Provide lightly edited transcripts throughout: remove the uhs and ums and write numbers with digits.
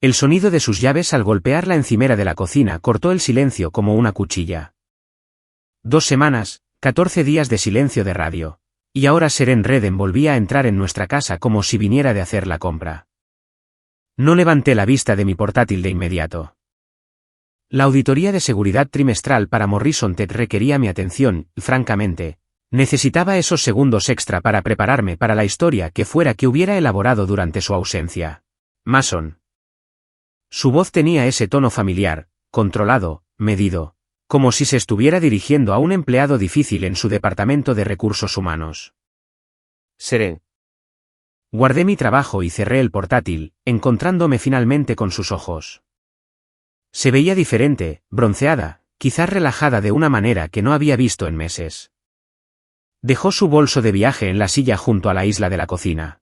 El sonido de sus llaves al golpear la encimera de la cocina cortó el silencio como una cuchilla. 2 semanas, 14 días de silencio de radio. Y ahora Seren Redden volvía a entrar en nuestra casa como si viniera de hacer la compra. No levanté la vista de mi portátil de inmediato. La auditoría de seguridad trimestral para Morrison Tech requería mi atención, y francamente, necesitaba esos segundos extra para prepararme para la historia que fuera que hubiera elaborado durante su ausencia. Mason. Su voz tenía ese tono familiar, controlado, medido, como si se estuviera dirigiendo a un empleado difícil en su departamento de recursos humanos. Seren. Guardé mi trabajo y cerré el portátil, encontrándome finalmente con sus ojos. Se veía diferente, bronceada, quizás relajada de una manera que no había visto en meses. Dejó su bolso de viaje en la silla junto a la isla de la cocina.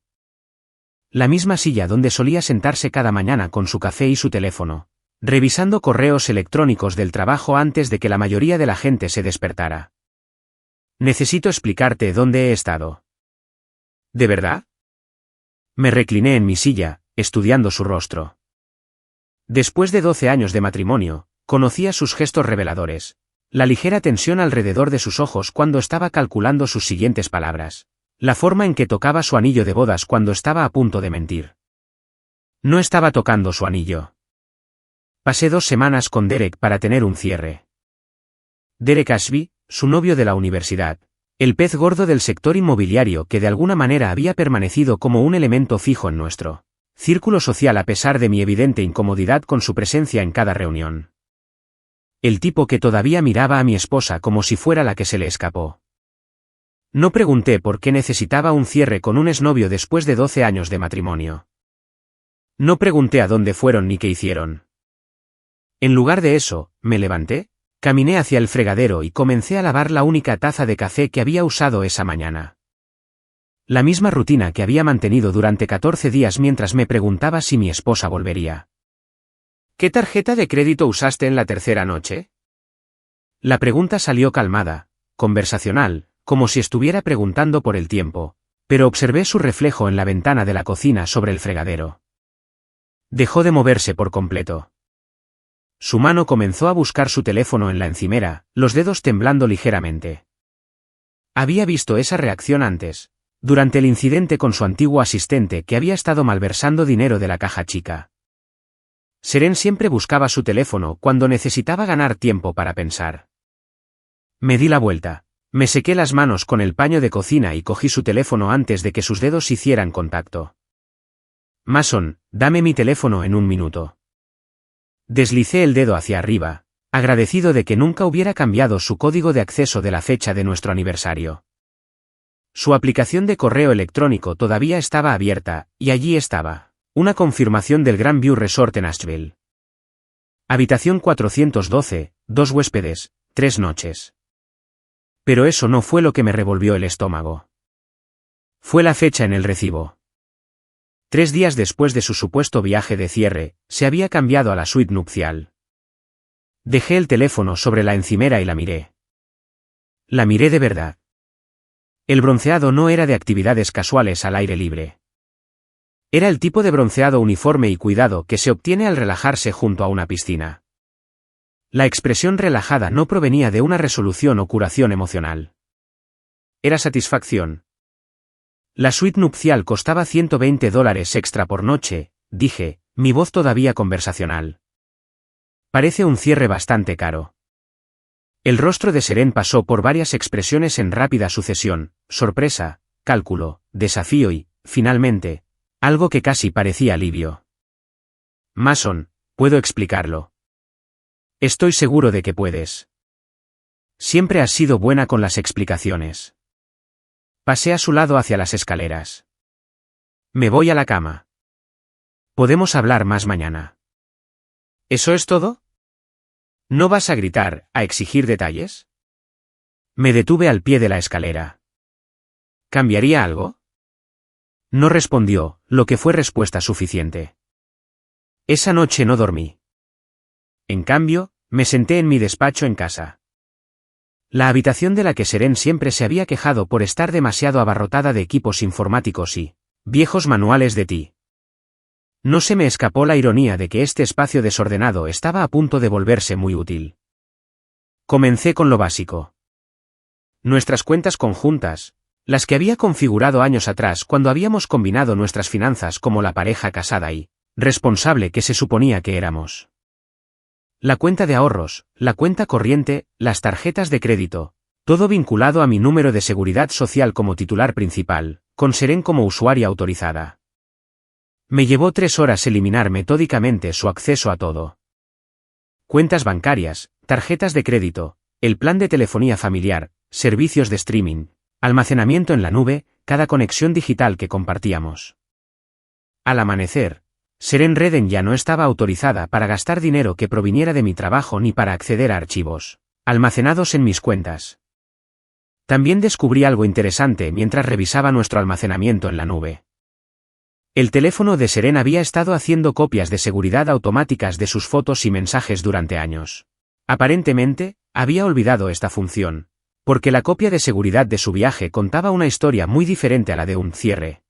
La misma silla donde solía sentarse cada mañana con su café y su teléfono, revisando correos electrónicos del trabajo antes de que la mayoría de la gente se despertara. Necesito explicarte dónde he estado. ¿De verdad? Me recliné en mi silla, estudiando su rostro. Después de 12 años de matrimonio, conocía sus gestos reveladores, la ligera tensión alrededor de sus ojos cuando estaba calculando sus siguientes palabras, la forma en que tocaba su anillo de bodas cuando estaba a punto de mentir. No estaba tocando su anillo. Pasé 2 semanas con Derek para tener un cierre. Derek Ashby, su novio de la universidad, el pez gordo del sector inmobiliario que de alguna manera había permanecido como un elemento fijo en nuestro círculo social a pesar de mi evidente incomodidad con su presencia en cada reunión. El tipo que todavía miraba a mi esposa como si fuera la que se le escapó. No pregunté por qué necesitaba un cierre con un exnovio después de 12 años de matrimonio. No pregunté a dónde fueron ni qué hicieron. En lugar de eso, me levanté, caminé hacia el fregadero y comencé a lavar la única taza de café que había usado esa mañana. La misma rutina que había mantenido durante 14 días mientras me preguntaba si mi esposa volvería. ¿Qué tarjeta de crédito usaste en la tercera noche? La pregunta salió calmada, conversacional, como si estuviera preguntando por el tiempo, pero observé su reflejo en la ventana de la cocina sobre el fregadero. Dejó de moverse por completo. Su mano comenzó a buscar su teléfono en la encimera, los dedos temblando ligeramente. Había visto esa reacción antes, durante el incidente con su antiguo asistente que había estado malversando dinero de la caja chica. Seren siempre buscaba su teléfono cuando necesitaba ganar tiempo para pensar. Me di la vuelta, me sequé las manos con el paño de cocina y cogí su teléfono antes de que sus dedos hicieran contacto. Mason, dame mi teléfono en 1 minuto. Deslicé el dedo hacia arriba, agradecido de que nunca hubiera cambiado su código de acceso de la fecha de nuestro aniversario. Su aplicación de correo electrónico todavía estaba abierta, y allí estaba, una confirmación del Grand View Resort en Asheville. Habitación 412, 2 huéspedes, 3 noches. Pero eso no fue lo que me revolvió el estómago. Fue la fecha en el recibo. 3 días después de su supuesto viaje de cierre, se había cambiado a la suite nupcial. Dejé el teléfono sobre la encimera y la miré. La miré de verdad. El bronceado no era de actividades casuales al aire libre. Era el tipo de bronceado uniforme y cuidado que se obtiene al relajarse junto a una piscina. La expresión relajada no provenía de una resolución o curación emocional. Era satisfacción. La suite nupcial costaba $120 extra por noche, dije, mi voz todavía conversacional. Parece un cierre bastante caro. El rostro de Seren pasó por varias expresiones en rápida sucesión, sorpresa, cálculo, desafío y, finalmente, algo que casi parecía alivio. Mason, puedo explicarlo. Estoy seguro de que puedes. Siempre has sido buena con las explicaciones. Pasé a su lado hacia las escaleras. Me voy a la cama. Podemos hablar más mañana. ¿Eso es todo? ¿No vas a gritar, a exigir detalles? Me detuve al pie de la escalera. ¿Cambiaría algo? No respondió, lo que fue respuesta suficiente. Esa noche no dormí. En cambio, me senté en mi despacho en casa. La habitación de la que Seren siempre se había quejado por estar demasiado abarrotada de equipos informáticos y viejos manuales de ti. No se me escapó la ironía de que este espacio desordenado estaba a punto de volverse muy útil. Comencé con lo básico. Nuestras cuentas conjuntas, las que había configurado años atrás cuando habíamos combinado nuestras finanzas como la pareja casada y responsable que se suponía que éramos. La cuenta de ahorros, la cuenta corriente, las tarjetas de crédito, todo vinculado a mi número de seguridad social como titular principal, con Seren como usuaria autorizada. Me llevó 3 horas eliminar metódicamente su acceso a todo. Cuentas bancarias, tarjetas de crédito, el plan de telefonía familiar, servicios de streaming, almacenamiento en la nube, cada conexión digital que compartíamos. Al amanecer, Seren Redden ya no estaba autorizada para gastar dinero que proviniera de mi trabajo ni para acceder a archivos almacenados en mis cuentas. También descubrí algo interesante mientras revisaba nuestro almacenamiento en la nube. El teléfono de Seren había estado haciendo copias de seguridad automáticas de sus fotos y mensajes durante años. Aparentemente, había olvidado esta función, porque la copia de seguridad de su viaje contaba una historia muy diferente a la de un cierre.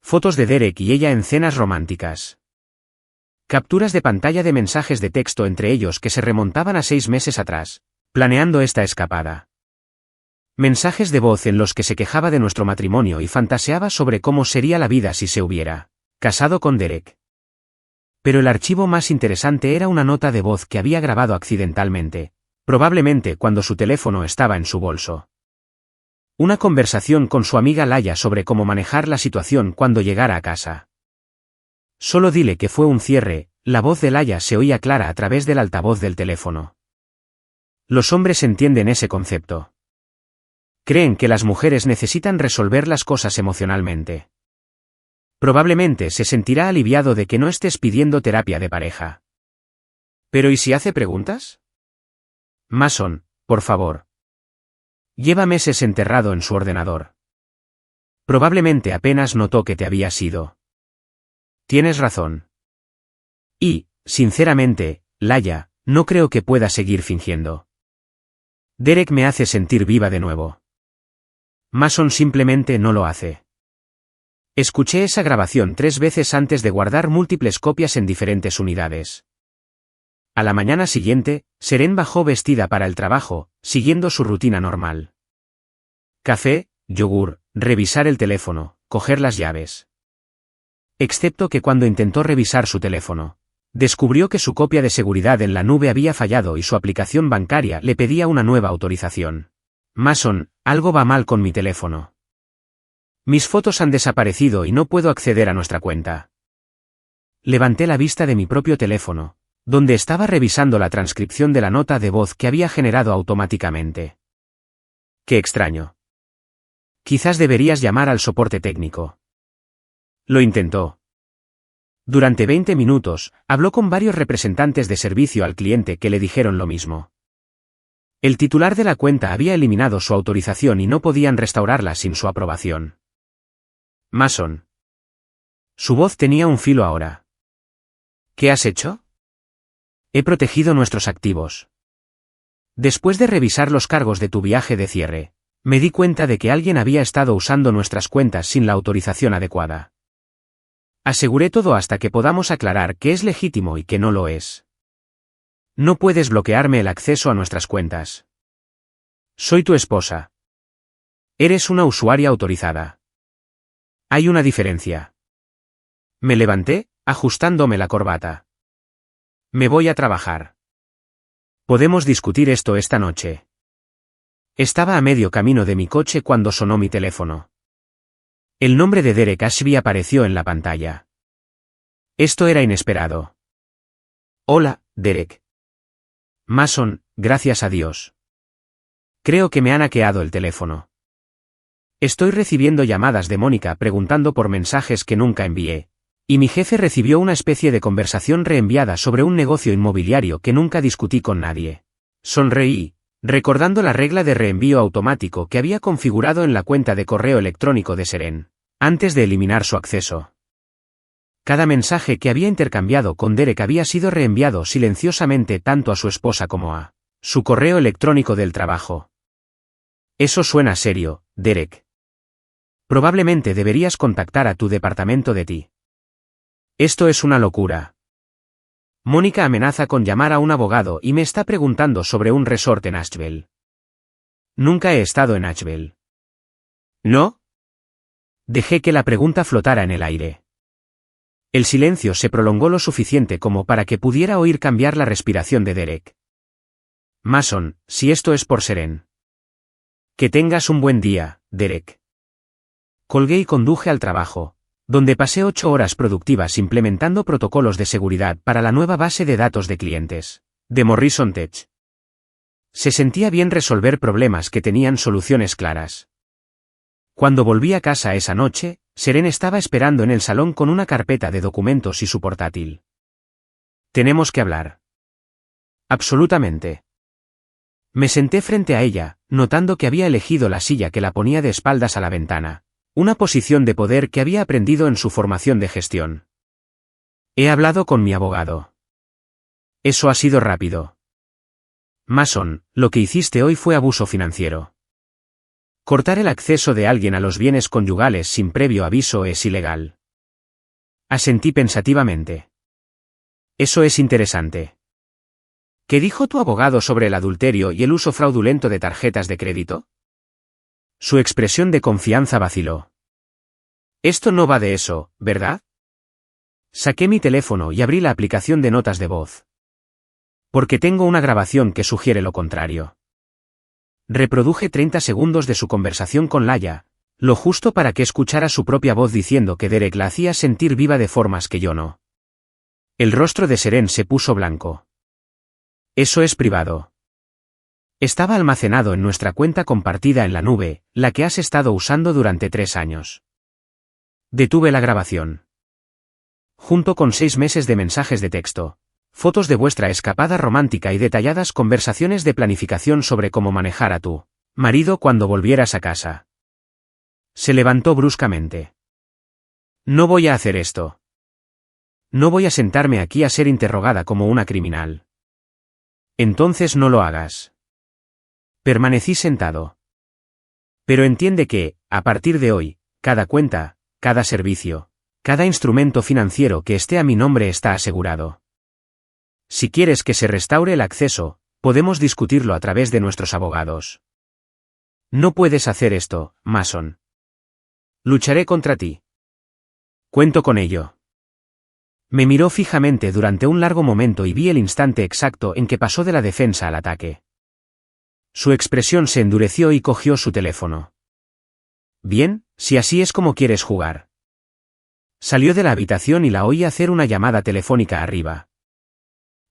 Fotos de Derek y ella en cenas románticas. Capturas de pantalla de mensajes de texto entre ellos que se remontaban a 6 meses atrás, planeando esta escapada. Mensajes de voz en los que se quejaba de nuestro matrimonio y fantaseaba sobre cómo sería la vida si se hubiera casado con Derek. Pero el archivo más interesante era una nota de voz que había grabado accidentalmente, probablemente cuando su teléfono estaba en su bolso. Una conversación con su amiga Laia sobre cómo manejar la situación cuando llegara a casa. Solo dile que fue un cierre, la voz de Laia se oía clara a través del altavoz del teléfono. Los hombres entienden ese concepto. Creen que las mujeres necesitan resolver las cosas emocionalmente. Probablemente se sentirá aliviado de que no estés pidiendo terapia de pareja. ¿Pero y si hace preguntas? Mason, por favor. Lleva meses enterrado en su ordenador. Probablemente apenas notó que te habías ido. Tienes razón. Y, sinceramente, Laia, no creo que pueda seguir fingiendo. Derek me hace sentir viva de nuevo. Mason simplemente no lo hace. Escuché esa grabación 3 veces antes de guardar múltiples copias en diferentes unidades. A la mañana siguiente, Seren bajó vestida para el trabajo, siguiendo su rutina normal. Café, yogur, revisar el teléfono, coger las llaves. Excepto que cuando intentó revisar su teléfono, descubrió que su copia de seguridad en la nube había fallado y su aplicación bancaria le pedía una nueva autorización. Mason, algo va mal con mi teléfono. Mis fotos han desaparecido y no puedo acceder a nuestra cuenta. Levanté la vista de mi propio teléfono, donde estaba revisando la transcripción de la nota de voz que había generado automáticamente. Qué extraño. Quizás deberías llamar al soporte técnico. Lo intentó. Durante 20 minutos, habló con varios representantes de servicio al cliente que le dijeron lo mismo. El titular de la cuenta había eliminado su autorización y no podían restaurarla sin su aprobación. Mason. Su voz tenía un filo ahora. ¿Qué has hecho? He protegido nuestros activos. Después de revisar los cargos de tu viaje de cierre, me di cuenta de que alguien había estado usando nuestras cuentas sin la autorización adecuada. Aseguré todo hasta que podamos aclarar qué es legítimo y qué no lo es. No puedes bloquearme el acceso a nuestras cuentas. Soy tu esposa. Eres una usuaria autorizada. Hay una diferencia. Me levanté, ajustándome la corbata. Me voy a trabajar. Podemos discutir esto esta noche. Estaba a medio camino de mi coche cuando sonó mi teléfono. El nombre de Derek Ashby apareció en la pantalla. Esto era inesperado. Hola, Derek. Mason, gracias a Dios. Creo que me han hackeado el teléfono. Estoy recibiendo llamadas de Mónica preguntando por mensajes que nunca envié, y mi jefe recibió una especie de conversación reenviada sobre un negocio inmobiliario que nunca discutí con nadie. Sonreí, recordando la regla de reenvío automático que había configurado en la cuenta de correo electrónico de Seren, antes de eliminar su acceso. Cada mensaje que había intercambiado con Derek había sido reenviado silenciosamente tanto a su esposa como a su correo electrónico del trabajo. Eso suena serio, Derek. Probablemente deberías contactar a tu departamento de ti. Esto es una locura. Mónica amenaza con llamar a un abogado y me está preguntando sobre un resort en Asheville. Nunca he estado en Asheville. ¿No? Dejé que la pregunta flotara en el aire. El silencio se prolongó lo suficiente como para que pudiera oír cambiar la respiración de Derek. Mason, si esto es por Seren. Que tengas un buen día, Derek. Colgué y conduje al trabajo, donde pasé 8 horas productivas implementando protocolos de seguridad para la nueva base de datos de clientes, de Morrison Tech. Se sentía bien resolver problemas que tenían soluciones claras. Cuando volví a casa esa noche, Seren estaba esperando en el salón con una carpeta de documentos y su portátil. Tenemos que hablar. Absolutamente. Me senté frente a ella, notando que había elegido la silla que la ponía de espaldas a la ventana, una posición de poder que había aprendido en su formación de gestión. He hablado con mi abogado. Eso ha sido rápido. Mason, lo que hiciste hoy fue abuso financiero. Cortar el acceso de alguien a los bienes conyugales sin previo aviso es ilegal. Asentí pensativamente. Eso es interesante. ¿Qué dijo tu abogado sobre el adulterio y el uso fraudulento de tarjetas de crédito? Su expresión de confianza vaciló. Esto no va de eso, ¿verdad? Saqué mi teléfono y abrí la aplicación de notas de voz. Porque tengo una grabación que sugiere lo contrario. Reproduje 30 segundos de su conversación con Laia, lo justo para que escuchara su propia voz diciendo que Derek la hacía sentir viva de formas que yo no. El rostro de Seren se puso blanco. Eso es privado. Estaba almacenado en nuestra cuenta compartida en la nube, la que has estado usando durante 3 años. Detuve la grabación. Junto con 6 meses de mensajes de texto, fotos de vuestra escapada romántica y detalladas conversaciones de planificación sobre cómo manejar a tu marido cuando volvieras a casa. Se levantó bruscamente. No voy a hacer esto. No voy a sentarme aquí a ser interrogada como una criminal. Entonces no lo hagas. Permanecí sentado. Pero entiende que, a partir de hoy, cada cuenta, cada servicio, cada instrumento financiero que esté a mi nombre está asegurado. Si quieres que se restaure el acceso, podemos discutirlo a través de nuestros abogados. No puedes hacer esto, Mason. Lucharé contra ti. Cuento con ello. Me miró fijamente durante un largo momento y vi el instante exacto en que pasó de la defensa al ataque. Su expresión se endureció y cogió su teléfono. Bien, si así es como quieres jugar. Salió de la habitación y la oí hacer una llamada telefónica arriba.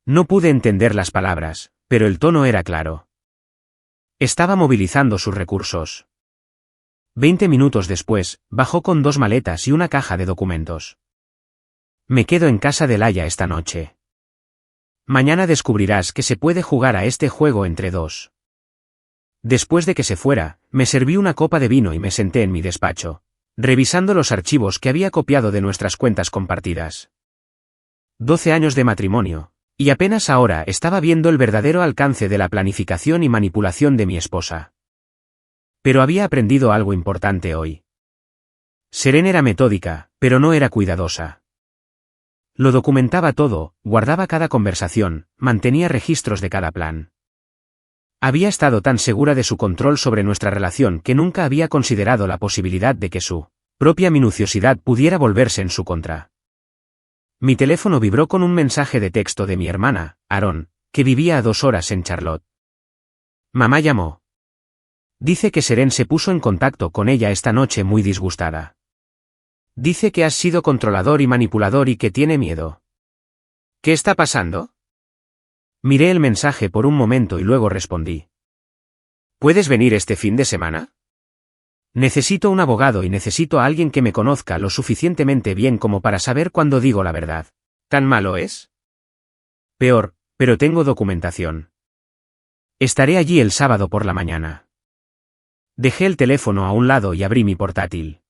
No pude entender las palabras, pero el tono era claro. Estaba movilizando sus recursos. 20 minutos después, bajó con 2 maletas y una caja de documentos. Me quedo en casa de Laia esta noche. Mañana descubrirás que se puede jugar a este juego entre 2. Después de que se fuera, me serví una copa de vino y me senté en mi despacho, revisando los archivos que había copiado de nuestras cuentas compartidas. 12 años de matrimonio. Y apenas ahora estaba viendo el verdadero alcance de la planificación y manipulación de mi esposa. Pero había aprendido algo importante hoy. Seren era metódica, pero no era cuidadosa. Lo documentaba todo, guardaba cada conversación, mantenía registros de cada plan. Había estado tan segura de su control sobre nuestra relación que nunca había considerado la posibilidad de que su propia minuciosidad pudiera volverse en su contra. Mi teléfono vibró con un mensaje de texto de mi hermana, Aaron, que vivía a 2 horas en Charlotte. Mamá llamó. Dice que Seren se puso en contacto con ella esta noche muy disgustada. Dice que has sido controlador y manipulador y que tiene miedo. ¿Qué está pasando? Miré el mensaje por un momento y luego respondí. ¿Puedes venir este fin de semana? Necesito un abogado y necesito a alguien que me conozca lo suficientemente bien como para saber cuándo digo la verdad. ¿Tan malo es? Peor, pero tengo documentación. Estaré allí el sábado por la mañana. Dejé el teléfono a un lado y abrí mi portátil.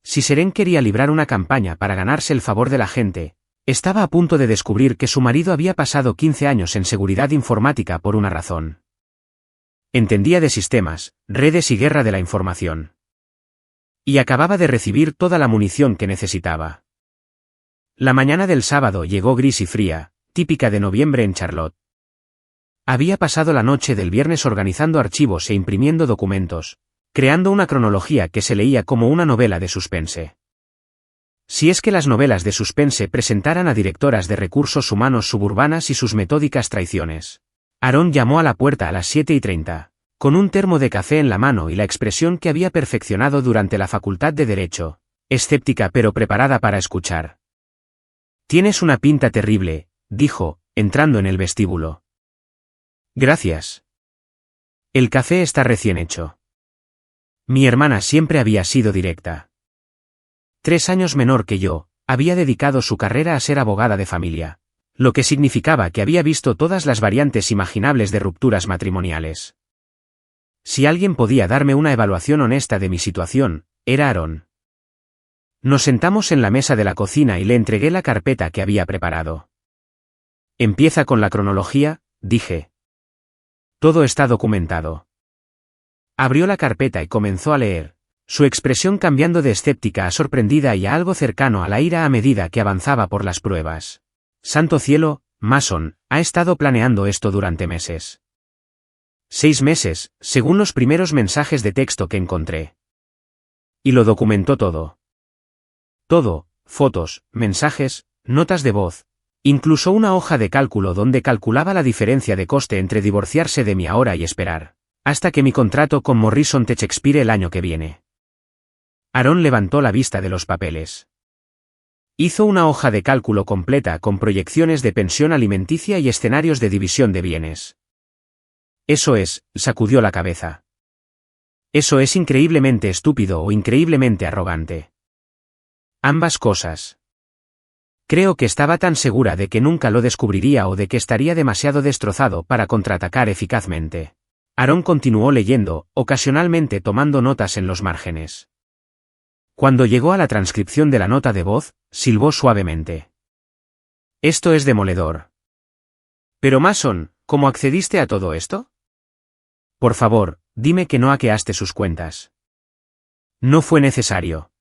Si Seren quería librar una campaña para ganarse el favor de la gente, estaba a punto de descubrir que su marido había pasado 15 años en seguridad informática por una razón. Entendía de sistemas, redes y guerra de la información. Y acababa de recibir toda la munición que necesitaba. La mañana del sábado llegó gris y fría, típica de noviembre en Charlotte. Había pasado la noche del viernes organizando archivos e imprimiendo documentos, creando una cronología que se leía como una novela de suspense. Si es que las novelas de suspense presentaran a directoras de recursos humanos suburbanas y sus metódicas traiciones. Aaron llamó a la puerta a las 7:30, con un termo de café en la mano y la expresión que había perfeccionado durante la Facultad de Derecho, escéptica pero preparada para escuchar. «Tienes una pinta terrible», dijo, entrando en el vestíbulo. «Gracias. El café está recién hecho». Mi hermana siempre había sido directa. 3 años menor que yo, había dedicado su carrera a ser abogada de familia, lo que significaba que había visto todas las variantes imaginables de rupturas matrimoniales. Si alguien podía darme una evaluación honesta de mi situación, era Aaron. Nos sentamos en la mesa de la cocina y le entregué la carpeta que había preparado. «Empieza con la cronología», dije. «Todo está documentado». Abrió la carpeta y comenzó a leer, su expresión cambiando de escéptica a sorprendida y a algo cercano a la ira a medida que avanzaba por las pruebas. «Santo cielo, Mason, ha estado planeando esto durante meses». 6 meses, según los primeros mensajes de texto que encontré. Y lo documentó todo. Todo, fotos, mensajes, notas de voz, incluso una hoja de cálculo donde calculaba la diferencia de coste entre divorciarse de mí ahora y esperar, hasta que mi contrato con Morrison Tech expire el año que viene. Aaron levantó la vista de los papeles. Hizo una hoja de cálculo completa con proyecciones de pensión alimenticia y escenarios de división de bienes. «Eso es», sacudió la cabeza. «Eso es increíblemente estúpido o increíblemente arrogante». Ambas cosas. Creo que estaba tan segura de que nunca lo descubriría o de que estaría demasiado destrozado para contraatacar eficazmente. Aaron continuó leyendo, ocasionalmente tomando notas en los márgenes. Cuando llegó a la transcripción de la nota de voz, silbó suavemente. «Esto es demoledor». «Pero Mason, ¿cómo accediste a todo esto?» «Por favor, dime que no hackeaste sus cuentas». «No fue necesario».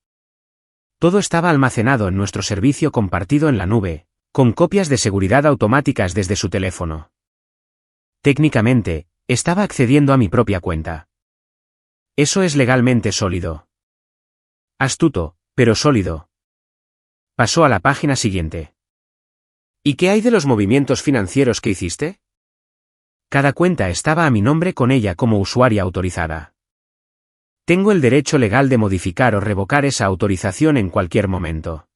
Todo estaba almacenado en nuestro servicio compartido en la nube, con copias de seguridad automáticas desde su teléfono. Técnicamente, estaba accediendo a mi propia cuenta. Eso es legalmente sólido. Astuto, pero sólido. Pasó a la página siguiente. ¿Y qué hay de los movimientos financieros que hiciste? Cada cuenta estaba a mi nombre con ella como usuaria autorizada. Tengo el derecho legal de modificar o revocar esa autorización en cualquier momento.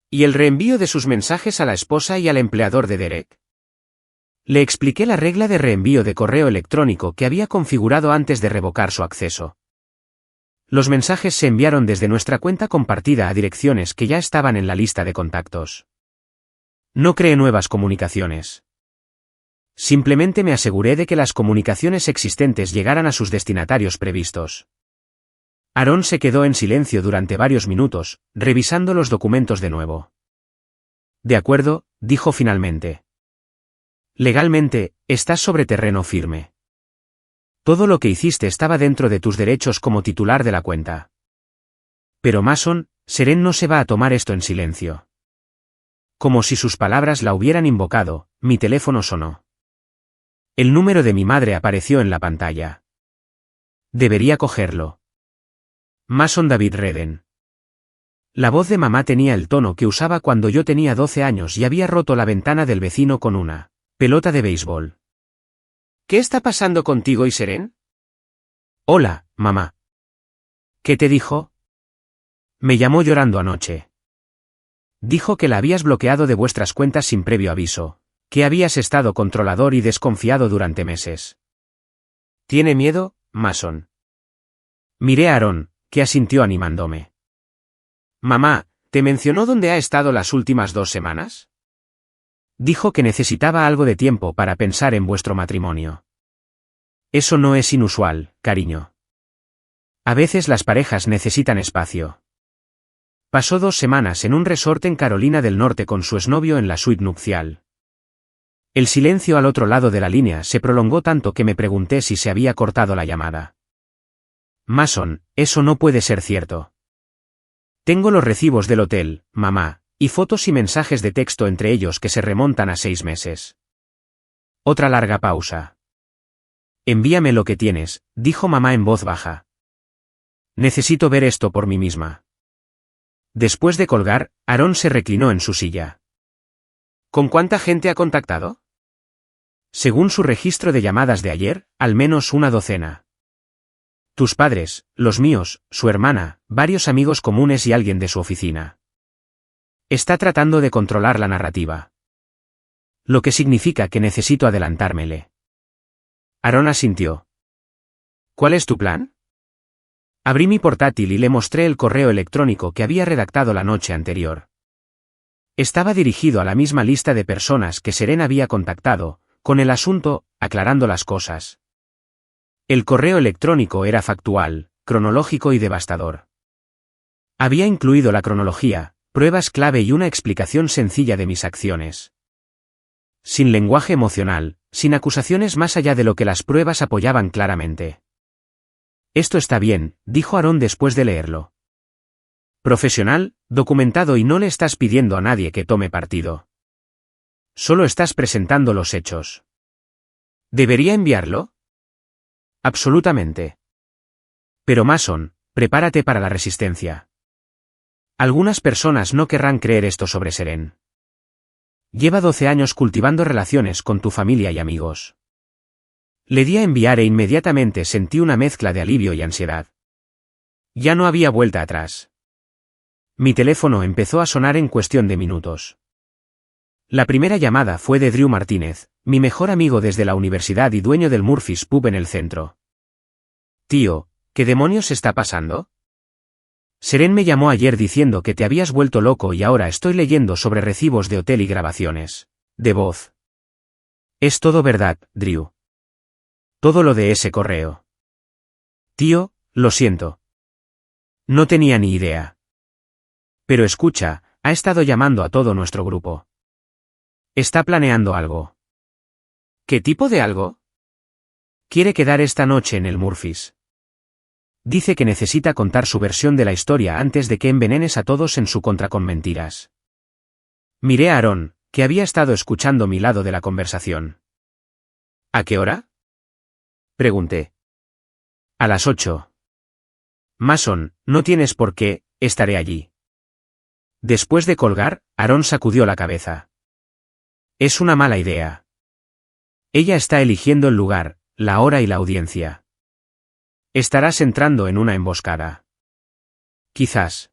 ¿Y el reenvío de sus mensajes a la esposa y al empleador de Derek? Le expliqué la regla de reenvío de correo electrónico que había configurado antes de revocar su acceso. Los mensajes se enviaron desde nuestra cuenta compartida a direcciones que ya estaban en la lista de contactos. No creé nuevas comunicaciones. Simplemente me aseguré de que las comunicaciones existentes llegaran a sus destinatarios previstos. Aaron se quedó en silencio durante varios minutos, revisando los documentos de nuevo. «De acuerdo», dijo finalmente. «Legalmente, estás sobre terreno firme. Todo lo que hiciste estaba dentro de tus derechos como titular de la cuenta. Pero Mason, Seren no se va a tomar esto en silencio». Como si sus palabras la hubieran invocado, mi teléfono sonó. El número de mi madre apareció en la pantalla. Debería cogerlo. Mason David Redden. La voz de mamá tenía el tono que usaba cuando yo tenía 12 años y había roto la ventana del vecino con una pelota de béisbol. «¿Qué está pasando contigo y Seren?» «Hola, mamá». «¿Qué te dijo?» «Me llamó llorando anoche. Dijo que la habías bloqueado de vuestras cuentas sin previo aviso, que habías estado controlador y desconfiado durante meses». «¿Tiene miedo, Mason?» Miré a Aaron, que asintió animándome. «Mamá, ¿te mencionó dónde ha estado las últimas 2 semanas?» «Dijo que necesitaba algo de tiempo para pensar en vuestro matrimonio». «Eso no es inusual, cariño. A veces las parejas necesitan espacio». Pasó 2 semanas en un resort en Carolina del Norte con su exnovio en la suite nupcial. El silencio al otro lado de la línea se prolongó tanto que me pregunté si se había cortado la llamada. «Mason, eso no puede ser cierto». «Tengo los recibos del hotel, mamá, Y fotos y mensajes de texto entre ellos que se remontan a 6 meses. Otra larga pausa. Envíame lo que tienes, dijo mamá en voz baja. Necesito ver esto por mí misma. Después de colgar, Aarón se reclinó en su silla. ¿Con cuánta gente ha contactado? Según su registro de llamadas de ayer, al menos una docena. Tus padres, los míos, su hermana, varios amigos comunes y alguien de su oficina. Está tratando de controlar la narrativa. Lo que significa que necesito adelantármele. Aarón asintió. ¿Cuál es tu plan? Abrí mi portátil y le mostré el correo electrónico que había redactado la noche anterior. Estaba dirigido a la misma lista de personas que Seren había contactado, con el asunto, aclarando las cosas. El correo electrónico era factual, cronológico y devastador. Había incluido la cronología, pruebas clave y una explicación sencilla de mis acciones. Sin lenguaje emocional, sin acusaciones más allá de lo que las pruebas apoyaban claramente. Esto está bien, dijo Aarón después de leerlo. Profesional, documentado y no le estás pidiendo a nadie que tome partido. Solo estás presentando los hechos. ¿Debería enviarlo? Absolutamente. Pero Mason, prepárate para la resistencia. Algunas personas no querrán creer esto sobre Seren. Lleva 12 años cultivando relaciones con tu familia y amigos. Le di a enviar e inmediatamente sentí una mezcla de alivio y ansiedad. Ya no había vuelta atrás. Mi teléfono empezó a sonar en cuestión de minutos. La primera llamada fue de Drew Martínez, mi mejor amigo desde la universidad y dueño del Murphy's Pub en el centro. Tío, ¿qué demonios está pasando? Seren me llamó ayer diciendo que te habías vuelto loco y ahora estoy leyendo sobre recibos de hotel y grabaciones de voz. Es todo verdad, Drew. Todo lo de ese correo. Tío, lo siento. No tenía ni idea. Pero escucha, ha estado llamando a todo nuestro grupo. Está planeando algo. ¿Qué tipo de algo? Quiere quedar esta noche en el Murphy's. Dice que necesita contar su versión de la historia antes de que envenenes a todos en su contra con mentiras. Miré a Aarón, que había estado escuchando mi lado de la conversación. ¿A qué hora? Pregunté. A las 8. Mason, no tienes por qué, estaré allí. Después de colgar, Aarón sacudió la cabeza. Es una mala idea. Ella está eligiendo el lugar, la hora y la audiencia. Estarás entrando en una emboscada. Quizás.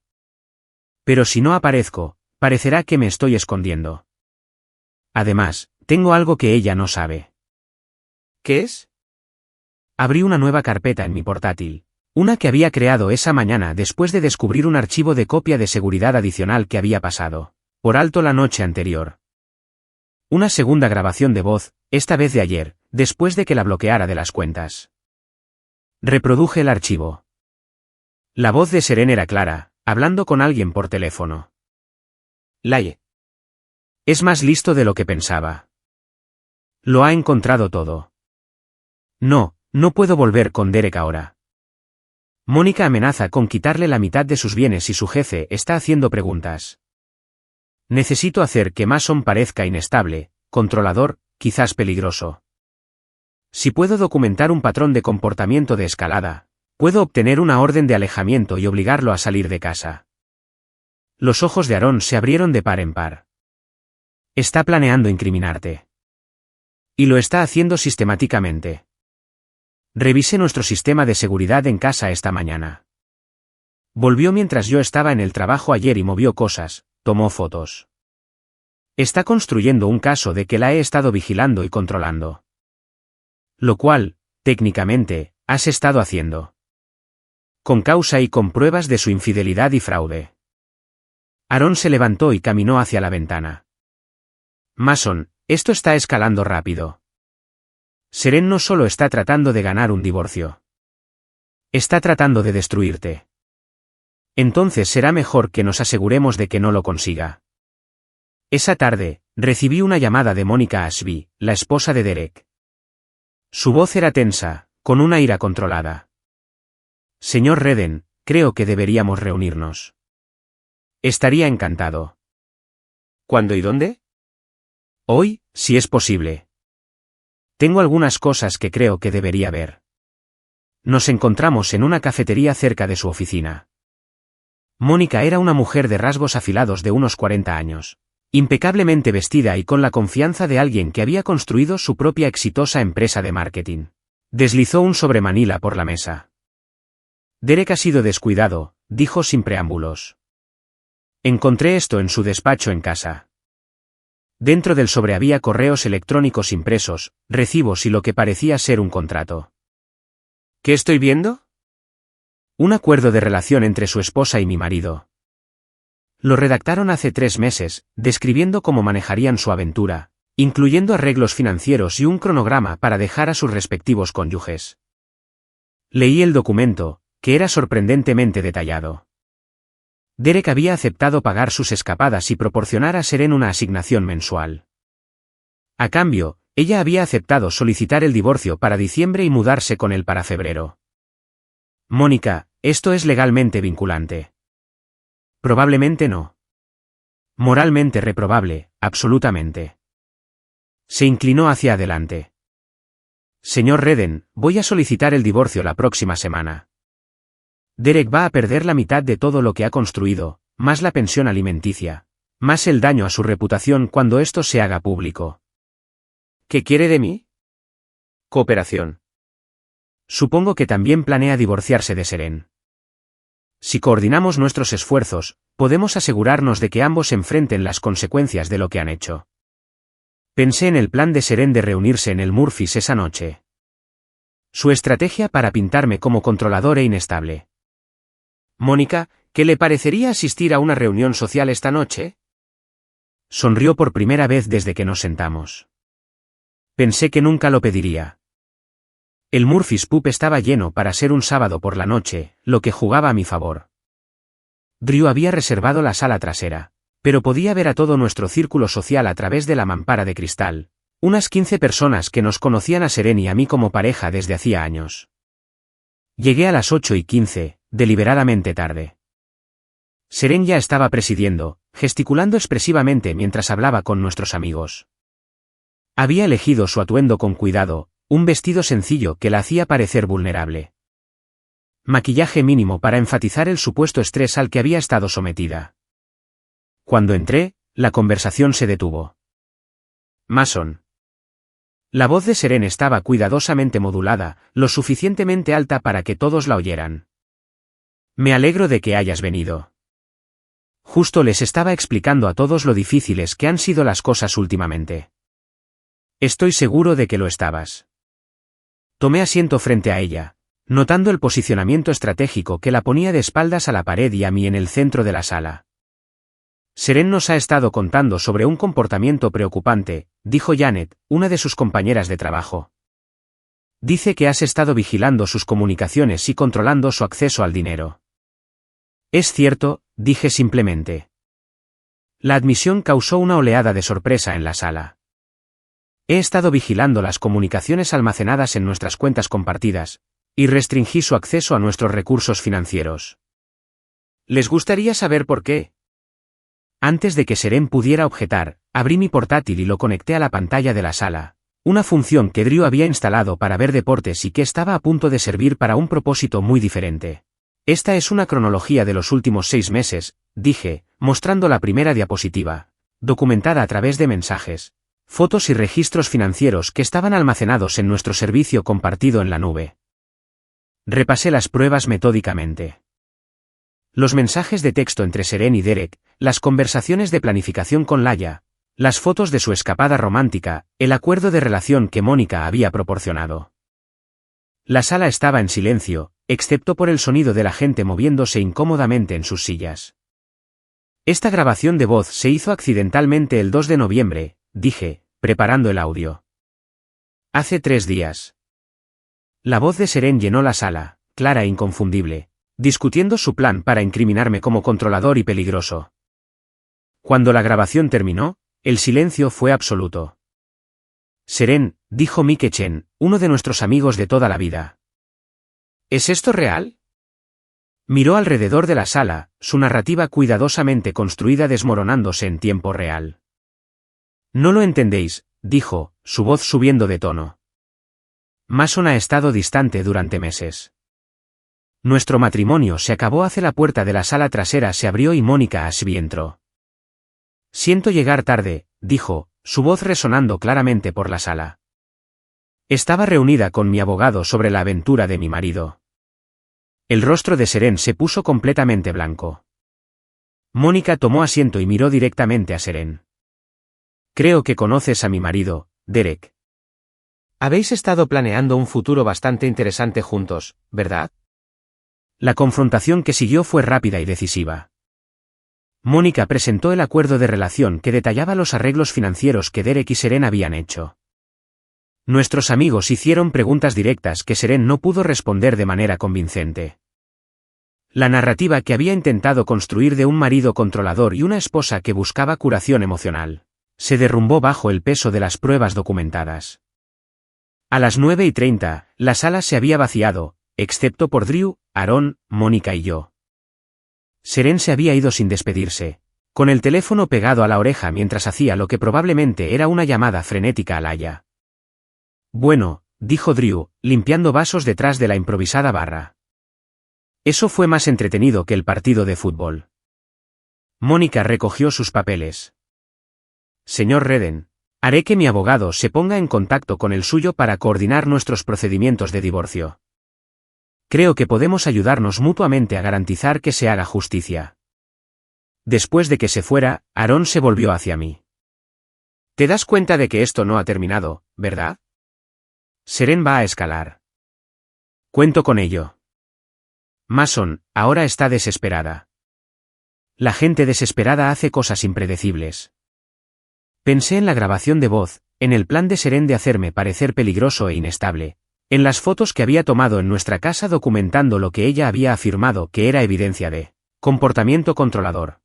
Pero si no aparezco, parecerá que me estoy escondiendo. Además, tengo algo que ella no sabe. ¿Qué es? Abrí una nueva carpeta en mi portátil, una que había creado esa mañana después de descubrir un archivo de copia de seguridad adicional que había pasado por alto la noche anterior. Una segunda grabación de voz, esta vez de ayer, después de que la bloqueara de las cuentas. Reproduje el archivo. La voz de Seren era clara, hablando con alguien por teléfono. Laie. Es más listo de lo que pensaba. Lo ha encontrado todo. No puedo volver con Derek ahora. Mónica amenaza con quitarle la mitad de sus bienes y su jefe está haciendo preguntas. Necesito hacer que Mason parezca inestable, controlador, quizás peligroso. Si puedo documentar un patrón de comportamiento de escalada, puedo obtener una orden de alejamiento y obligarlo a salir de casa. Los ojos de Aarón se abrieron de par en par. Está planeando incriminarte. Y lo está haciendo sistemáticamente. Revisé nuestro sistema de seguridad en casa esta mañana. Volvió mientras yo estaba en el trabajo ayer y movió cosas, tomó fotos. Está construyendo un caso de que la he estado vigilando y controlando. Lo cual, técnicamente, has estado haciendo. Con causa y con pruebas de su infidelidad y fraude. Aarón se levantó y caminó hacia la ventana. Mason, esto está escalando rápido. Seren no solo está tratando de ganar un divorcio. Está tratando de destruirte. Entonces será mejor que nos aseguremos de que no lo consiga. Esa tarde, recibí una llamada de Mónica Ashby, la esposa de Derek. Su voz era tensa, con una ira controlada. Señor Redden, creo que deberíamos reunirnos. Estaría encantado. ¿Cuándo y dónde? Hoy, si es posible. Tengo algunas cosas que creo que debería ver. Nos encontramos en una cafetería cerca de su oficina. Mónica era una mujer de rasgos afilados de unos 40 años, impecablemente vestida y con la confianza de alguien que había construido su propia exitosa empresa de marketing. Deslizó un sobremanila por la mesa. Derek ha sido descuidado, dijo sin preámbulos. Encontré esto en su despacho en casa. Dentro del sobre había correos electrónicos impresos, recibos y lo que parecía ser un contrato. ¿Qué estoy viendo? Un acuerdo de relación entre su esposa y mi marido. Lo redactaron hace 3 meses, describiendo cómo manejarían su aventura, incluyendo arreglos financieros y un cronograma para dejar a sus respectivos cónyuges. Leí el documento, que era sorprendentemente detallado. Derek había aceptado pagar sus escapadas y proporcionar a Seren una asignación mensual. A cambio, ella había aceptado solicitar el divorcio para diciembre y mudarse con él para febrero. Mónica, esto es legalmente vinculante. Probablemente no. Moralmente reprobable, absolutamente. Se inclinó hacia adelante. Señor Redden, voy a solicitar el divorcio la próxima semana. Derek va a perder la mitad de todo lo que ha construido, más la pensión alimenticia, más el daño a su reputación cuando esto se haga público. ¿Qué quiere de mí? Cooperación. Supongo que también planea divorciarse de Seren. Si coordinamos nuestros esfuerzos, podemos asegurarnos de que ambos enfrenten las consecuencias de lo que han hecho. Pensé en el plan de Seren de reunirse en el Murphys esa noche. Su estrategia para pintarme como controlador e inestable. Mónica, ¿qué le parecería asistir a una reunión social esta noche? Sonrió por primera vez desde que nos sentamos. Pensé que nunca lo pediría. El Murphys Pub estaba lleno para ser un sábado por la noche, lo que jugaba a mi favor. Drew había reservado la sala trasera, pero podía ver a todo nuestro círculo social a través de la mampara de cristal, unas 15 personas que nos conocían a Seren y a mí como pareja desde hacía años. Llegué a las 8:15, deliberadamente tarde. Seren ya estaba presidiendo, gesticulando expresivamente mientras hablaba con nuestros amigos. Había elegido su atuendo con cuidado, un vestido sencillo que la hacía parecer vulnerable. Maquillaje mínimo para enfatizar el supuesto estrés al que había estado sometida. Cuando entré, la conversación se detuvo. Mason. La voz de Seren estaba cuidadosamente modulada, lo suficientemente alta para que todos la oyeran. Me alegro de que hayas venido. Justo les estaba explicando a todos lo difíciles que han sido las cosas últimamente. Estoy seguro de que lo estabas. Tomé asiento frente a ella, notando el posicionamiento estratégico que la ponía de espaldas a la pared y a mí en el centro de la sala. Seren nos ha estado contando sobre un comportamiento preocupante, dijo Janet, una de sus compañeras de trabajo. Dice que has estado vigilando sus comunicaciones y controlando su acceso al dinero. Es cierto, dije simplemente. La admisión causó una oleada de sorpresa en la sala. He estado vigilando las comunicaciones almacenadas en nuestras cuentas compartidas, y restringí su acceso a nuestros recursos financieros. ¿Les gustaría saber por qué? Antes de que Seren pudiera objetar, abrí mi portátil y lo conecté a la pantalla de la sala, una función que Drew había instalado para ver deportes y que estaba a punto de servir para un propósito muy diferente. Esta es una cronología de los últimos 6 meses, dije, mostrando la primera diapositiva, documentada a través de mensajes, fotos y registros financieros que estaban almacenados en nuestro servicio compartido en la nube. Repasé las pruebas metódicamente. Los mensajes de texto entre Seren y Derek, las conversaciones de planificación con Laia, las fotos de su escapada romántica, el acuerdo de relación que Mónica había proporcionado. La sala estaba en silencio, excepto por el sonido de la gente moviéndose incómodamente en sus sillas. Esta grabación de voz se hizo accidentalmente el 2 de noviembre, dije, preparando el audio. Hace 3 días. La voz de Seren llenó la sala, clara e inconfundible, discutiendo su plan para incriminarme como controlador y peligroso. Cuando la grabación terminó, el silencio fue absoluto. Seren, dijo Mike Chen, uno de nuestros amigos de toda la vida. ¿Es esto real? Miró alrededor de la sala, su narrativa cuidadosamente construida desmoronándose en tiempo real. No lo entendéis, dijo, su voz subiendo de tono. Mason ha estado distante durante meses. Nuestro matrimonio se acabó hace la puerta de la sala trasera se abrió y Mónica Ashby entró. Siento llegar tarde, dijo, su voz resonando claramente por la sala. Estaba reunida con mi abogado sobre la aventura de mi marido. El rostro de Seren se puso completamente blanco. Mónica tomó asiento y miró directamente a Seren. Creo que conoces a mi marido, Derek. Habéis estado planeando un futuro bastante interesante juntos, ¿verdad? La confrontación que siguió fue rápida y decisiva. Mónica presentó el acuerdo de relación que detallaba los arreglos financieros que Derek y Seren habían hecho. Nuestros amigos hicieron preguntas directas que Seren no pudo responder de manera convincente. La narrativa que había intentado construir de un marido controlador y una esposa que buscaba curación emocional, se derrumbó bajo el peso de las pruebas documentadas. A las 9:30, la sala se había vaciado, excepto por Drew, Aaron, Mónica y yo. Seren se había ido sin despedirse, con el teléfono pegado a la oreja mientras hacía lo que probablemente era una llamada frenética a Laia. Bueno, dijo Drew, limpiando vasos detrás de la improvisada barra. Eso fue más entretenido que el partido de fútbol. Mónica recogió sus papeles. Señor Redden, haré que mi abogado se ponga en contacto con el suyo para coordinar nuestros procedimientos de divorcio. Creo que podemos ayudarnos mutuamente a garantizar que se haga justicia. Después de que se fuera, Aaron se volvió hacia mí. ¿Te das cuenta de que esto no ha terminado, verdad? Seren va a escalar. Cuento con ello. Mason, ahora está desesperada. La gente desesperada hace cosas impredecibles. Pensé en la grabación de voz, en el plan de Seren de hacerme parecer peligroso e inestable, en las fotos que había tomado en nuestra casa documentando lo que ella había afirmado que era evidencia de comportamiento controlador.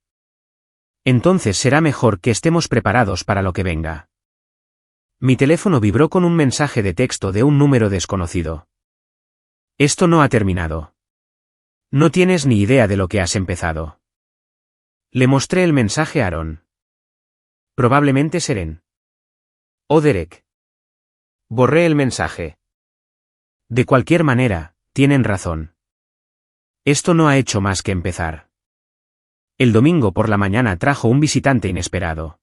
Entonces será mejor que estemos preparados para lo que venga. Mi teléfono vibró con un mensaje de texto de un número desconocido. Esto no ha terminado. No tienes ni idea de lo que has empezado. Le mostré el mensaje a Aaron. Probablemente Seren. Oh Derek. Borré el mensaje. De cualquier manera, tienen razón. Esto no ha hecho más que empezar. El domingo por la mañana trajo un visitante inesperado.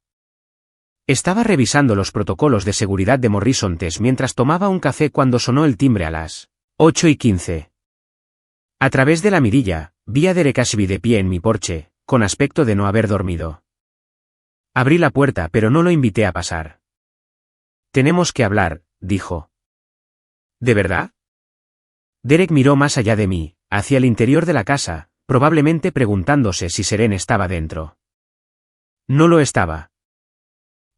Estaba revisando los protocolos de seguridad de Morrison Test mientras tomaba un café cuando sonó el timbre a las 8:15. A través de la mirilla, vi a Derek Ashby de pie en mi porche, con aspecto de no haber dormido. Abrí la puerta pero no lo invité a pasar. Tenemos que hablar, dijo. ¿De verdad? Derek miró más allá de mí, hacia el interior de la casa, probablemente preguntándose si Seren estaba dentro. No lo estaba.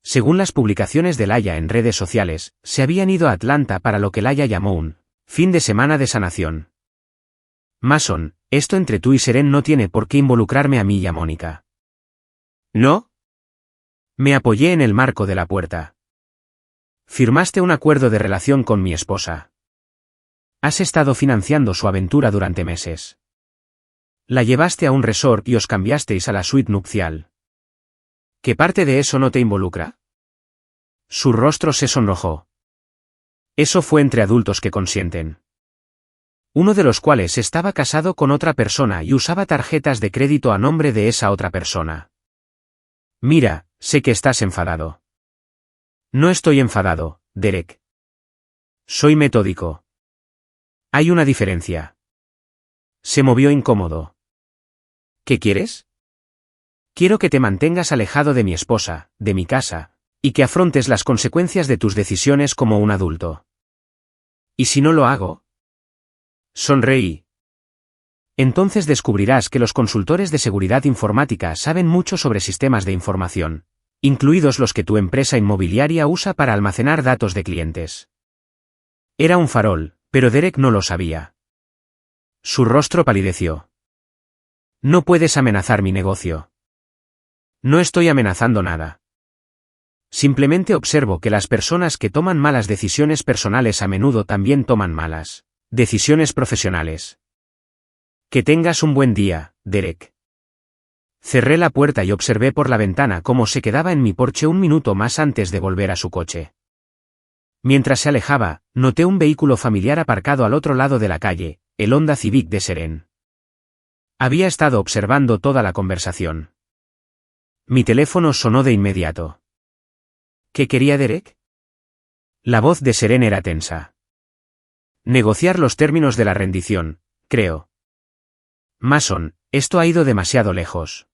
Según las publicaciones de Laia en redes sociales, se habían ido a Atlanta para lo que Laia llamó un fin de semana de sanación. Mason, esto entre tú y Seren no tiene por qué involucrarme a mí y a Mónica. ¿No? Me apoyé en el marco de la puerta. Firmaste un acuerdo de relación con mi esposa. Has estado financiando su aventura durante meses. La llevaste a un resort y os cambiasteis a la suite nupcial. ¿Qué parte de eso no te involucra? Su rostro se sonrojó. Eso fue entre adultos que consienten. Uno de los cuales estaba casado con otra persona y usaba tarjetas de crédito a nombre de esa otra persona. Mira, sé que estás enfadado. No estoy enfadado, Derek. Soy metódico. Hay una diferencia. Se movió incómodo. ¿Qué quieres? Quiero que te mantengas alejado de mi esposa, de mi casa, y que afrontes las consecuencias de tus decisiones como un adulto. ¿Y si no lo hago? Sonreí. Entonces descubrirás que los consultores de seguridad informática saben mucho sobre sistemas de información, incluidos los que tu empresa inmobiliaria usa para almacenar datos de clientes. Era un farol, pero Derek no lo sabía. Su rostro palideció. No puedes amenazar mi negocio. No estoy amenazando nada. Simplemente observo que las personas que toman malas decisiones personales a menudo también toman malas decisiones profesionales. Que tengas un buen día, Derek. Cerré la puerta y observé por la ventana cómo se quedaba en mi porche un minuto más antes de volver a su coche. Mientras se alejaba, noté un vehículo familiar aparcado al otro lado de la calle, el Honda Civic de Seren. Había estado observando toda la conversación. Mi teléfono sonó de inmediato. ¿Qué quería Derek? La voz de Seren era tensa. Negociar los términos de la rendición, creo. Mason, esto ha ido demasiado lejos.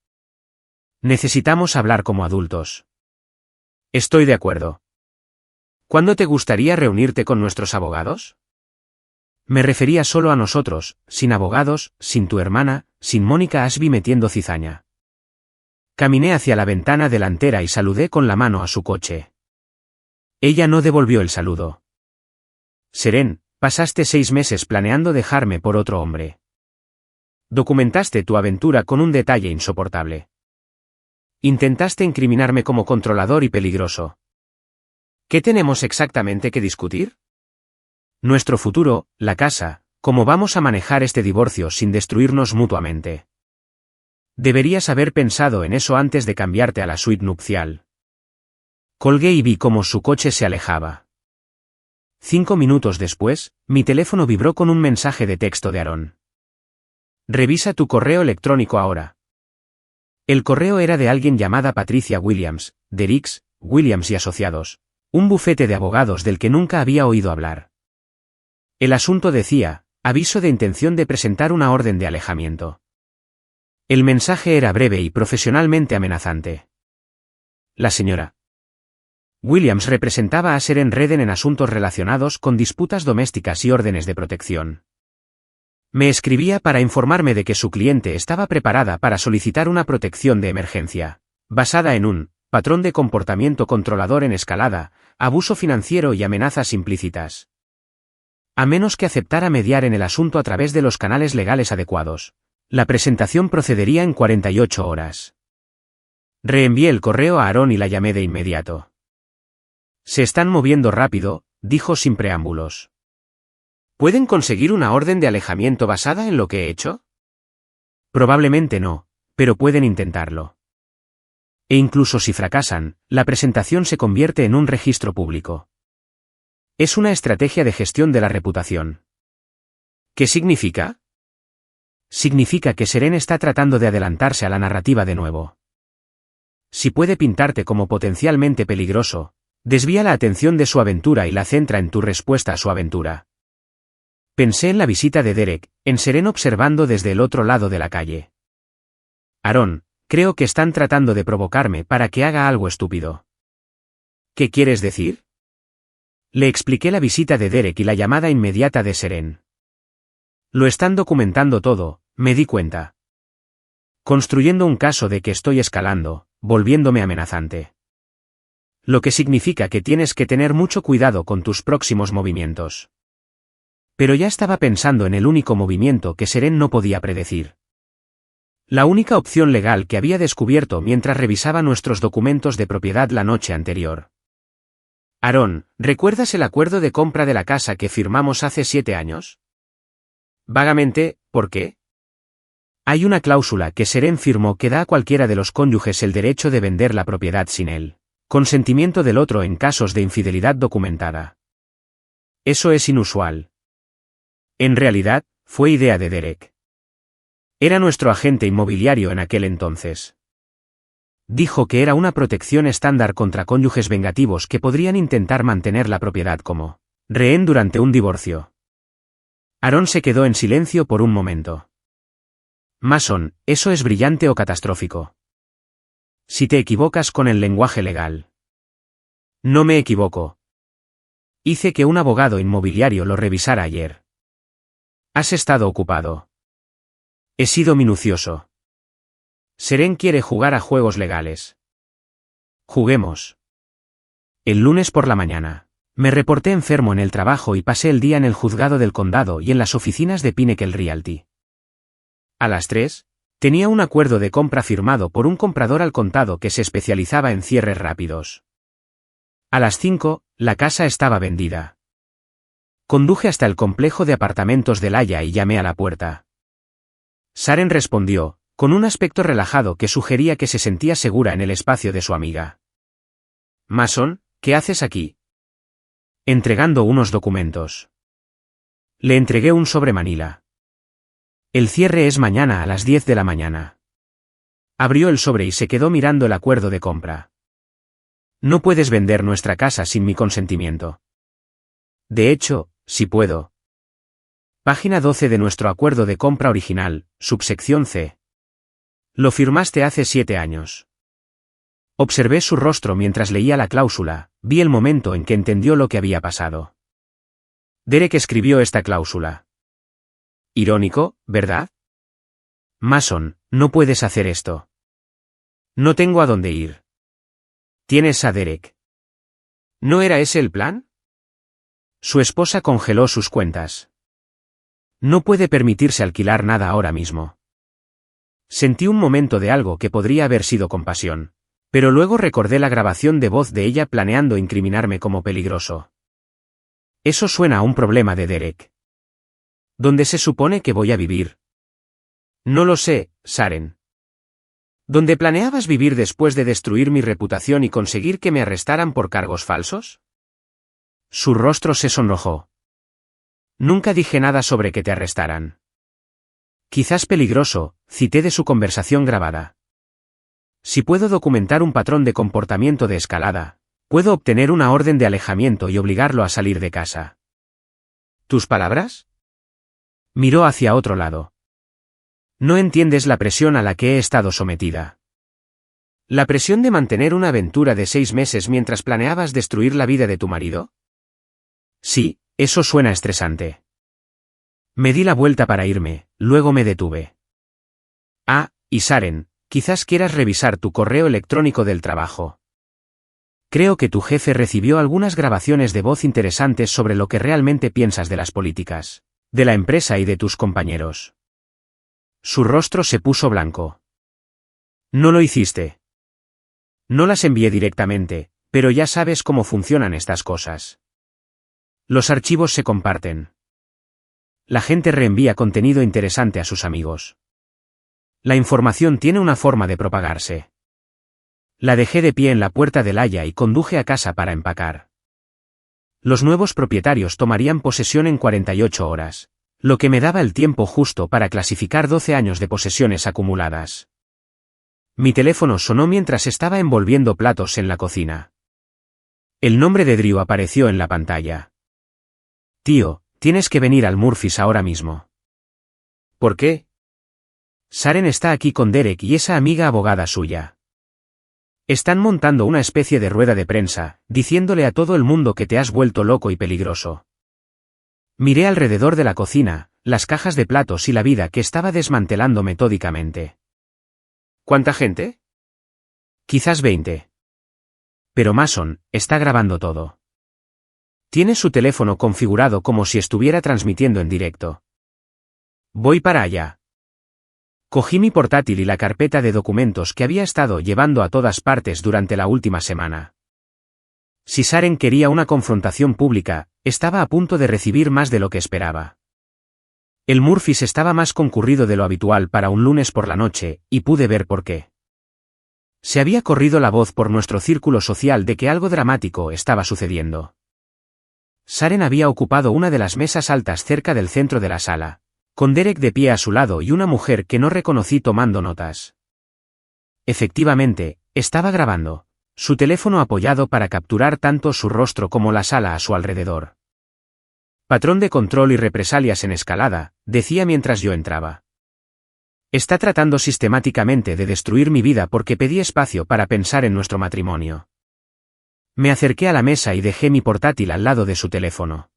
Necesitamos hablar como adultos. Estoy de acuerdo. ¿Cuándo te gustaría reunirte con nuestros abogados? Me refería solo a nosotros, sin abogados, sin tu hermana, sin Mónica Ashby metiendo cizaña. Caminé hacia la ventana delantera y saludé con la mano a su coche. Ella no devolvió el saludo. Seren, pasaste 6 meses planeando dejarme por otro hombre. Documentaste tu aventura con un detalle insoportable. Intentaste incriminarme como controlador y peligroso. ¿Qué tenemos exactamente que discutir? Nuestro futuro, la casa, cómo vamos a manejar este divorcio sin destruirnos mutuamente. Deberías haber pensado en eso antes de cambiarte a la suite nupcial. Colgué y vi cómo su coche se alejaba. 5 minutos después, mi teléfono vibró con un mensaje de texto de Aaron. Revisa tu correo electrónico ahora. El correo era de alguien llamada Patricia Williams, de Rix, Williams y Asociados, un bufete de abogados del que nunca había oído hablar. El asunto decía, aviso de intención de presentar una orden de alejamiento. El mensaje era breve y profesionalmente amenazante. La señora Williams representaba a Seren Redden en asuntos relacionados con disputas domésticas y órdenes de protección. Me escribía para informarme de que su cliente estaba preparada para solicitar una protección de emergencia, basada en un patrón de comportamiento controlador en escalada, abuso financiero y amenazas implícitas. A menos que aceptara mediar en el asunto a través de los canales legales adecuados, la presentación procedería en 48 horas. Reenvié el correo a Aaron y la llamé de inmediato. Se están moviendo rápido, dijo sin preámbulos. ¿Pueden conseguir una orden de alejamiento basada en lo que he hecho? Probablemente no, pero pueden intentarlo. E incluso si fracasan, la presentación se convierte en un registro público. Es una estrategia de gestión de la reputación. ¿Qué significa? Significa que Seren está tratando de adelantarse a la narrativa de nuevo. Si puede pintarte como potencialmente peligroso, desvía la atención de su aventura y la centra en tu respuesta a su aventura. Pensé en la visita de Derek, en Seren observando desde el otro lado de la calle. Aaron, creo que están tratando de provocarme para que haga algo estúpido. ¿Qué quieres decir? Le expliqué la visita de Derek y la llamada inmediata de Seren. Lo están documentando todo, me di cuenta. Construyendo un caso de que estoy escalando, volviéndome amenazante. Lo que significa que tienes que tener mucho cuidado con tus próximos movimientos. Pero ya estaba pensando en el único movimiento que Seren no podía predecir. La única opción legal que había descubierto mientras revisaba nuestros documentos de propiedad la noche anterior. Aaron, ¿recuerdas el acuerdo de compra de la casa que firmamos hace 7 años? Vagamente, ¿por qué? Hay una cláusula que Seren firmó que da a cualquiera de los cónyuges el derecho de vender la propiedad sin el consentimiento del otro en casos de infidelidad documentada. Eso es inusual. En realidad, fue idea de Derek. Era nuestro agente inmobiliario en aquel entonces. Dijo que era una protección estándar contra cónyuges vengativos que podrían intentar mantener la propiedad como rehén durante un divorcio. Aaron se quedó en silencio por un momento. Mason, ¿eso es brillante o catastrófico? Si te equivocas con el lenguaje legal. No me equivoco. Hice que un abogado inmobiliario lo revisara ayer. Has estado ocupado. He sido minucioso. Seren quiere jugar a juegos legales. Juguemos. El lunes por la mañana, me reporté enfermo en el trabajo y pasé el día en el juzgado del condado y en las oficinas de Pinnacle Realty. A las 3, tenía un acuerdo de compra firmado por un comprador al contado que se especializaba en cierres rápidos. A las 5, la casa estaba vendida. Conduje hasta el complejo de apartamentos del Haya y llamé a la puerta. Saren respondió, con un aspecto relajado que sugería que se sentía segura en el espacio de su amiga. Mason, ¿qué haces aquí? Entregando unos documentos. Le entregué un sobre Manila. El cierre es mañana a las 10 de la mañana. Abrió el sobre y se quedó mirando el acuerdo de compra. No puedes vender nuestra casa sin mi consentimiento. De hecho, si puedo. Página 12 de nuestro acuerdo de compra original, subsección C. Lo firmaste hace 7 años. Observé su rostro mientras leía la cláusula, vi el momento en que entendió lo que había pasado. Derek escribió esta cláusula. Irónico, ¿verdad? Mason, no puedes hacer esto. No tengo a dónde ir. Tienes a Derek. ¿No era ese el plan? Su esposa congeló sus cuentas. No puede permitirse alquilar nada ahora mismo. Sentí un momento de algo que podría haber sido compasión, pero luego recordé la grabación de voz de ella planeando incriminarme como peligroso. Eso suena a un problema de Derek. ¿Dónde se supone que voy a vivir? No lo sé, Saren. ¿Dónde planeabas vivir después de destruir mi reputación y conseguir que me arrestaran por cargos falsos? Su rostro se sonrojó. Nunca dije nada sobre que te arrestaran. Quizás peligroso, cité de su conversación grabada. Si puedo documentar un patrón de comportamiento de escalada, puedo obtener una orden de alejamiento y obligarlo a salir de casa. ¿Tus palabras? Miró hacia otro lado. No entiendes la presión a la que he estado sometida. ¿La presión de mantener una aventura de 6 meses mientras planeabas destruir la vida de tu marido? Sí, eso suena estresante. Me di la vuelta para irme, luego me detuve. Ah, y Saren, quizás quieras revisar tu correo electrónico del trabajo. Creo que tu jefe recibió algunas grabaciones de voz interesantes sobre lo que realmente piensas de las políticas, de la empresa y de tus compañeros. Su rostro se puso blanco. No lo hiciste. No las envié directamente, pero ya sabes cómo funcionan estas cosas. Los archivos se comparten. La gente reenvía contenido interesante a sus amigos. La información tiene una forma de propagarse. La dejé de pie en la puerta del haya y conduje a casa para empacar. Los nuevos propietarios tomarían posesión en 48 horas, lo que me daba el tiempo justo para clasificar 12 años de posesiones acumuladas. Mi teléfono sonó mientras estaba envolviendo platos en la cocina. El nombre de Drew apareció en la pantalla. Tío, tienes que venir al Murphys ahora mismo. ¿Por qué? Saren está aquí con Derek y esa amiga abogada suya. Están montando una especie de rueda de prensa, diciéndole a todo el mundo que te has vuelto loco y peligroso. Miré alrededor de la cocina, las cajas de platos y la vida que estaba desmantelando metódicamente. ¿Cuánta gente? Quizás 20. Pero Mason está grabando todo. Tiene su teléfono configurado como si estuviera transmitiendo en directo. Voy para allá. Cogí mi portátil y la carpeta de documentos que había estado llevando a todas partes durante la última semana. Si Saren quería una confrontación pública, estaba a punto de recibir más de lo que esperaba. El Murphys estaba más concurrido de lo habitual para un lunes por la noche, y pude ver por qué. Se había corrido la voz por nuestro círculo social de que algo dramático estaba sucediendo. Saren había ocupado una de las mesas altas cerca del centro de la sala, con Derek de pie a su lado y una mujer que no reconocí tomando notas. Efectivamente, estaba grabando, su teléfono apoyado para capturar tanto su rostro como la sala a su alrededor. Patrón de control y represalias en escalada, decía mientras yo entraba. Está tratando sistemáticamente de destruir mi vida porque pedí espacio para pensar en nuestro matrimonio. Me acerqué a la mesa y dejé mi portátil al lado de su teléfono.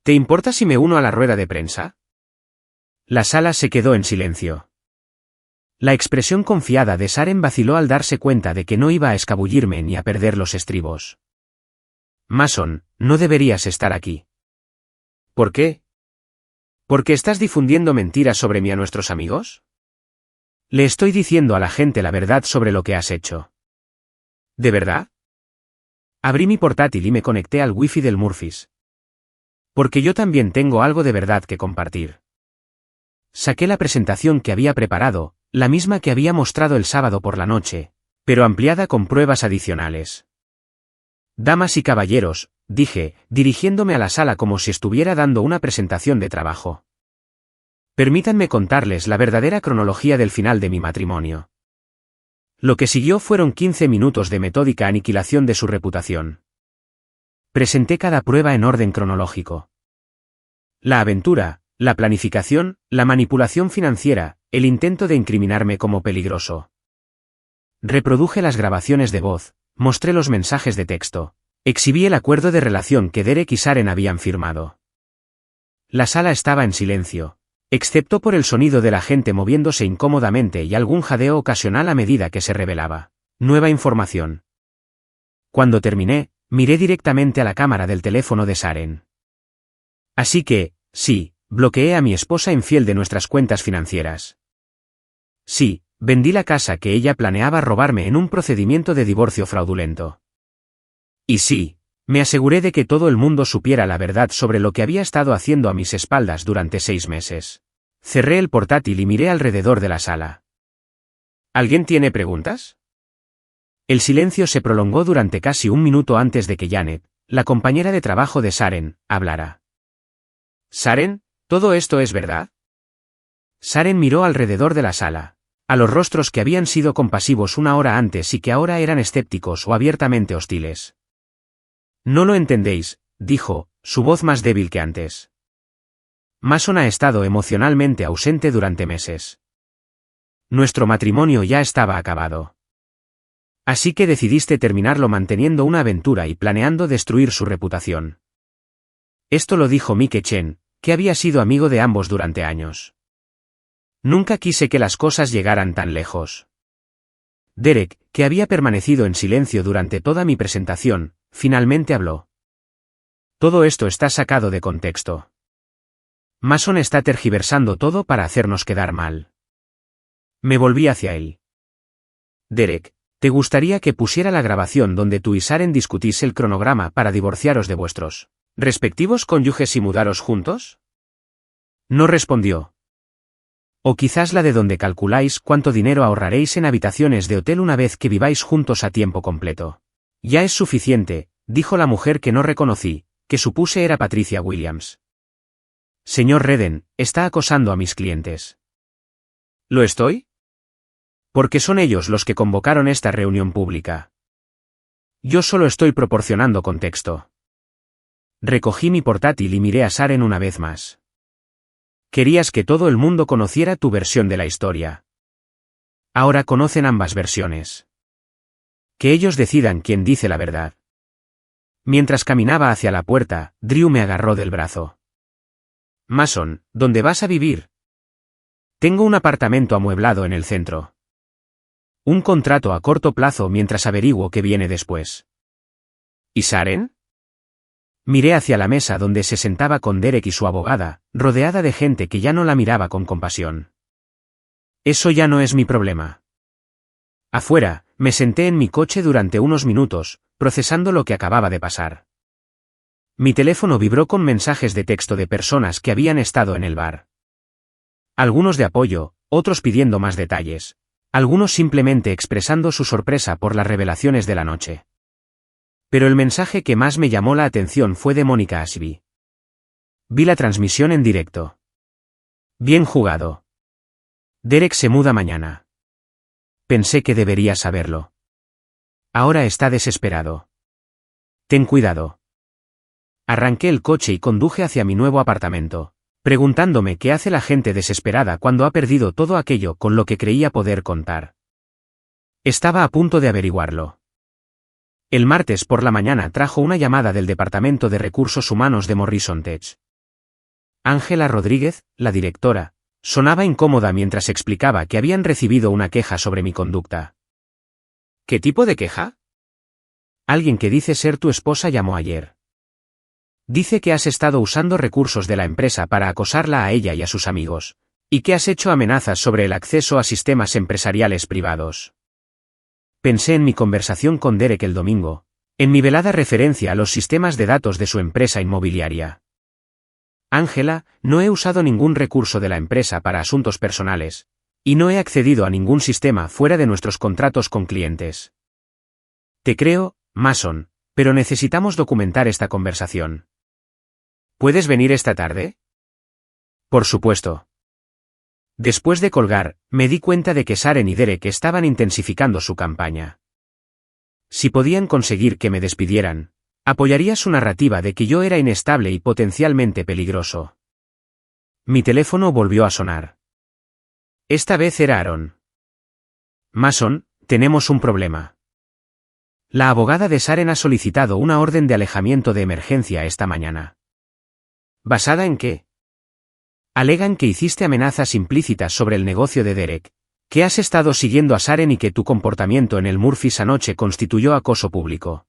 ¿Te importa si me uno a la rueda de prensa? La sala se quedó en silencio. La expresión confiada de Saren vaciló al darse cuenta de que no iba a escabullirme ni a perder los estribos. Mason, no deberías estar aquí. ¿Por qué? ¿Porque estás difundiendo mentiras sobre mí a nuestros amigos? Le estoy diciendo a la gente la verdad sobre lo que has hecho. ¿De verdad? Abrí mi portátil y me conecté al wifi del Murphys. Porque yo también tengo algo de verdad que compartir. Saqué la presentación que había preparado, la misma que había mostrado el sábado por la noche, pero ampliada con pruebas adicionales. Damas y caballeros, dije, dirigiéndome a la sala como si estuviera dando una presentación de trabajo. Permítanme contarles la verdadera cronología del final de mi matrimonio. Lo que siguió fueron 15 minutos de metódica aniquilación de su reputación. Presenté cada prueba en orden cronológico. La aventura, la planificación, la manipulación financiera, el intento de incriminarme como peligroso. Reproduje las grabaciones de voz, mostré los mensajes de texto, exhibí el acuerdo de relación que Derek y Sharon habían firmado. La sala estaba en silencio, excepto por el sonido de la gente moviéndose incómodamente y algún jadeo ocasional a medida que se revelaba nueva información. Cuando terminé, miré directamente a la cámara del teléfono de Sharon. Así que, sí, bloqueé a mi esposa infiel de nuestras cuentas financieras. Sí, vendí la casa que ella planeaba robarme en un procedimiento de divorcio fraudulento. Y sí, me aseguré de que todo el mundo supiera la verdad sobre lo que había estado haciendo a mis espaldas durante 6 meses. Cerré el portátil y miré alrededor de la sala. ¿Alguien tiene preguntas? El silencio se prolongó durante casi un minuto antes de que Janet, la compañera de trabajo de Sharon, hablara. «Sharon, ¿todo esto es verdad?» Sharon miró alrededor de la sala, a los rostros que habían sido compasivos una hora antes y que ahora eran escépticos o abiertamente hostiles. «No lo entendéis», dijo, su voz más débil que antes. «Mason ha estado emocionalmente ausente durante meses. Nuestro matrimonio ya estaba acabado. Así que decidiste terminarlo manteniendo una aventura y planeando destruir su reputación». Esto lo dijo Mike Chen, que había sido amigo de ambos durante años. Nunca quise que las cosas llegaran tan lejos. Derek, que había permanecido en silencio durante toda mi presentación, finalmente habló. Todo esto está sacado de contexto. Mason está tergiversando todo para hacernos quedar mal. Me volví hacia él. Derek, ¿te gustaría que pusiera la grabación donde tú y Sharon discutís el cronograma para divorciaros de vuestros respectivos cónyuges y mudaros juntos? No respondió. O quizás la de donde calculáis cuánto dinero ahorraréis en habitaciones de hotel una vez que viváis juntos a tiempo completo. Ya es suficiente, dijo la mujer que no reconocí, que supuse era Patricia Williams. Señor Redden, está acosando a mis clientes. ¿Lo estoy? Porque son ellos los que convocaron esta reunión pública. Yo solo estoy proporcionando contexto. Recogí mi portátil y miré a Sharon una vez más. Querías que todo el mundo conociera tu versión de la historia. Ahora conocen ambas versiones. Que ellos decidan quién dice la verdad. Mientras caminaba hacia la puerta, Drew me agarró del brazo. Mason, ¿dónde vas a vivir? Tengo un apartamento amueblado en el centro. Un contrato a corto plazo mientras averiguo qué viene después. ¿Y Sharon? Miré hacia la mesa donde se sentaba con Derek y su abogada, rodeada de gente que ya no la miraba con compasión. Eso ya no es mi problema. Afuera, me senté en mi coche durante unos minutos, procesando lo que acababa de pasar. Mi teléfono vibró con mensajes de texto de personas que habían estado en el bar. Algunos de apoyo, otros pidiendo más detalles, algunos simplemente expresando su sorpresa por las revelaciones de la noche. Pero el mensaje que más me llamó la atención fue de Mónica Ashby. Vi la transmisión en directo. Bien jugado. Derek se muda mañana. Pensé que debería saberlo. Ahora está desesperado. Ten cuidado. Arranqué el coche y conduje hacia mi nuevo apartamento, preguntándome qué hace la gente desesperada cuando ha perdido todo aquello con lo que creía poder contar. Estaba a punto de averiguarlo. El martes por la mañana trajo una llamada del Departamento de Recursos Humanos de Morrison Tech. Ángela Rodríguez, la directora, sonaba incómoda mientras explicaba que habían recibido una queja sobre mi conducta. ¿Qué tipo de queja? Alguien que dice ser tu esposa llamó ayer. Dice que has estado usando recursos de la empresa para acosarla a ella y a sus amigos, y que has hecho amenazas sobre el acceso a sistemas empresariales privados. Pensé en mi conversación con Derek el domingo, en mi velada referencia a los sistemas de datos de su empresa inmobiliaria. Ángela, no he usado ningún recurso de la empresa para asuntos personales, y no he accedido a ningún sistema fuera de nuestros contratos con clientes. Te creo, Mason, pero necesitamos documentar esta conversación. ¿Puedes venir esta tarde? Por supuesto. Después de colgar, me di cuenta de que Sharon y Derek estaban intensificando su campaña. Si podían conseguir que me despidieran, apoyaría su narrativa de que yo era inestable y potencialmente peligroso. Mi teléfono volvió a sonar. Esta vez era Aaron. Mason, tenemos un problema. La abogada de Sharon ha solicitado una orden de alejamiento de emergencia esta mañana. ¿Basada en qué? Alegan que hiciste amenazas implícitas sobre el negocio de Derek, que has estado siguiendo a Sharon y que tu comportamiento en el Murphy's anoche constituyó acoso público.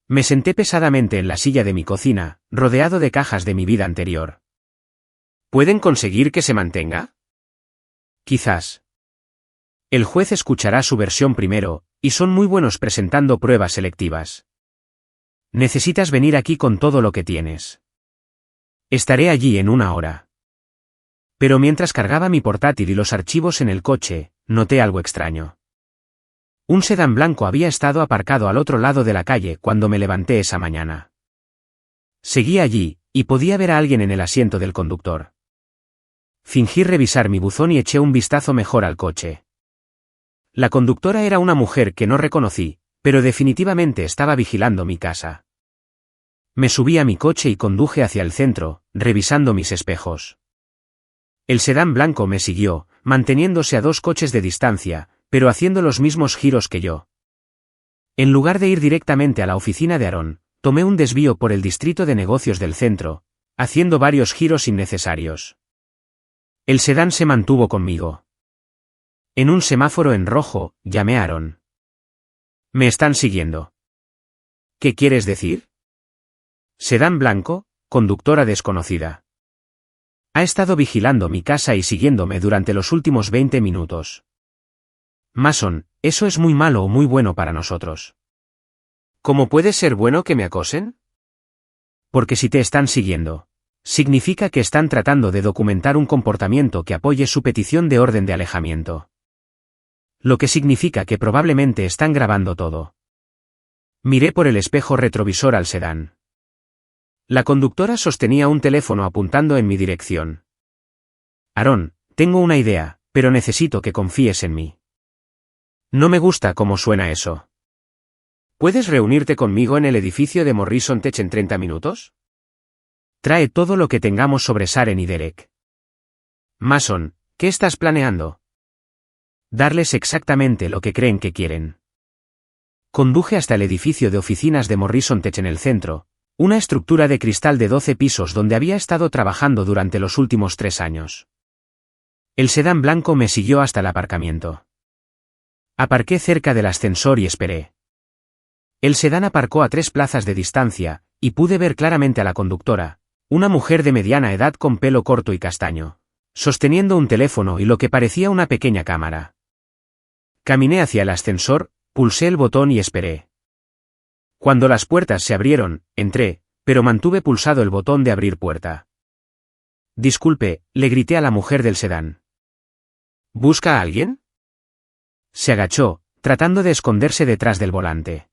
Me senté pesadamente en la silla de mi cocina, rodeado de cajas de mi vida anterior. ¿Pueden conseguir que se mantenga? Quizás. El juez escuchará su versión primero, y son muy buenos presentando pruebas selectivas. Necesitas venir aquí con todo lo que tienes. Estaré allí en 1 hora. Pero mientras cargaba mi portátil y los archivos en el coche, noté algo extraño. Un sedán blanco había estado aparcado al otro lado de la calle cuando me levanté esa mañana. Seguí allí, y podía ver a alguien en el asiento del conductor. Fingí revisar mi buzón y eché un vistazo mejor al coche. La conductora era una mujer que no reconocí, pero definitivamente estaba vigilando mi casa. Me subí a mi coche y conduje hacia el centro, revisando mis espejos. El sedán blanco me siguió, manteniéndose a 2 coches de distancia, pero haciendo los mismos giros que yo. En lugar de ir directamente a la oficina de Aaron, tomé un desvío por el distrito de negocios del centro, haciendo varios giros innecesarios. El sedán se mantuvo conmigo. En un semáforo en rojo, llamé a Aaron. ¿Me están siguiendo? ¿Qué quieres decir? Sedán blanco, conductora desconocida. Ha estado vigilando mi casa y siguiéndome durante los últimos 20 minutos. Mason, eso es muy malo o muy bueno para nosotros. ¿Cómo puede ser bueno que me acosen? Porque si te están siguiendo, significa que están tratando de documentar un comportamiento que apoye su petición de orden de alejamiento. Lo que significa que probablemente están grabando todo. Miré por el espejo retrovisor al sedán. La conductora sostenía un teléfono apuntando en mi dirección. Aaron, tengo una idea, pero necesito que confíes en mí. No me gusta cómo suena eso. ¿Puedes reunirte conmigo en el edificio de Morrison Tech en 30 minutos? Trae todo lo que tengamos sobre Sharon y Derek. Mason, ¿qué estás planeando? Darles exactamente lo que creen que quieren. Conduje hasta el edificio de oficinas de Morrison Tech en el centro, una estructura de cristal de 12 pisos donde había estado trabajando durante los últimos 3 años. El sedán blanco me siguió hasta el aparcamiento. Aparqué cerca del ascensor y esperé. El sedán aparcó a 3 plazas de distancia, y pude ver claramente a la conductora, una mujer de mediana edad con pelo corto y castaño, sosteniendo un teléfono y lo que parecía una pequeña cámara. Caminé hacia el ascensor, pulsé el botón y esperé. Cuando las puertas se abrieron, entré, pero mantuve pulsado el botón de abrir puerta. Disculpe, le grité a la mujer del sedán. ¿Busca a alguien? Se agachó, tratando de esconderse detrás del volante.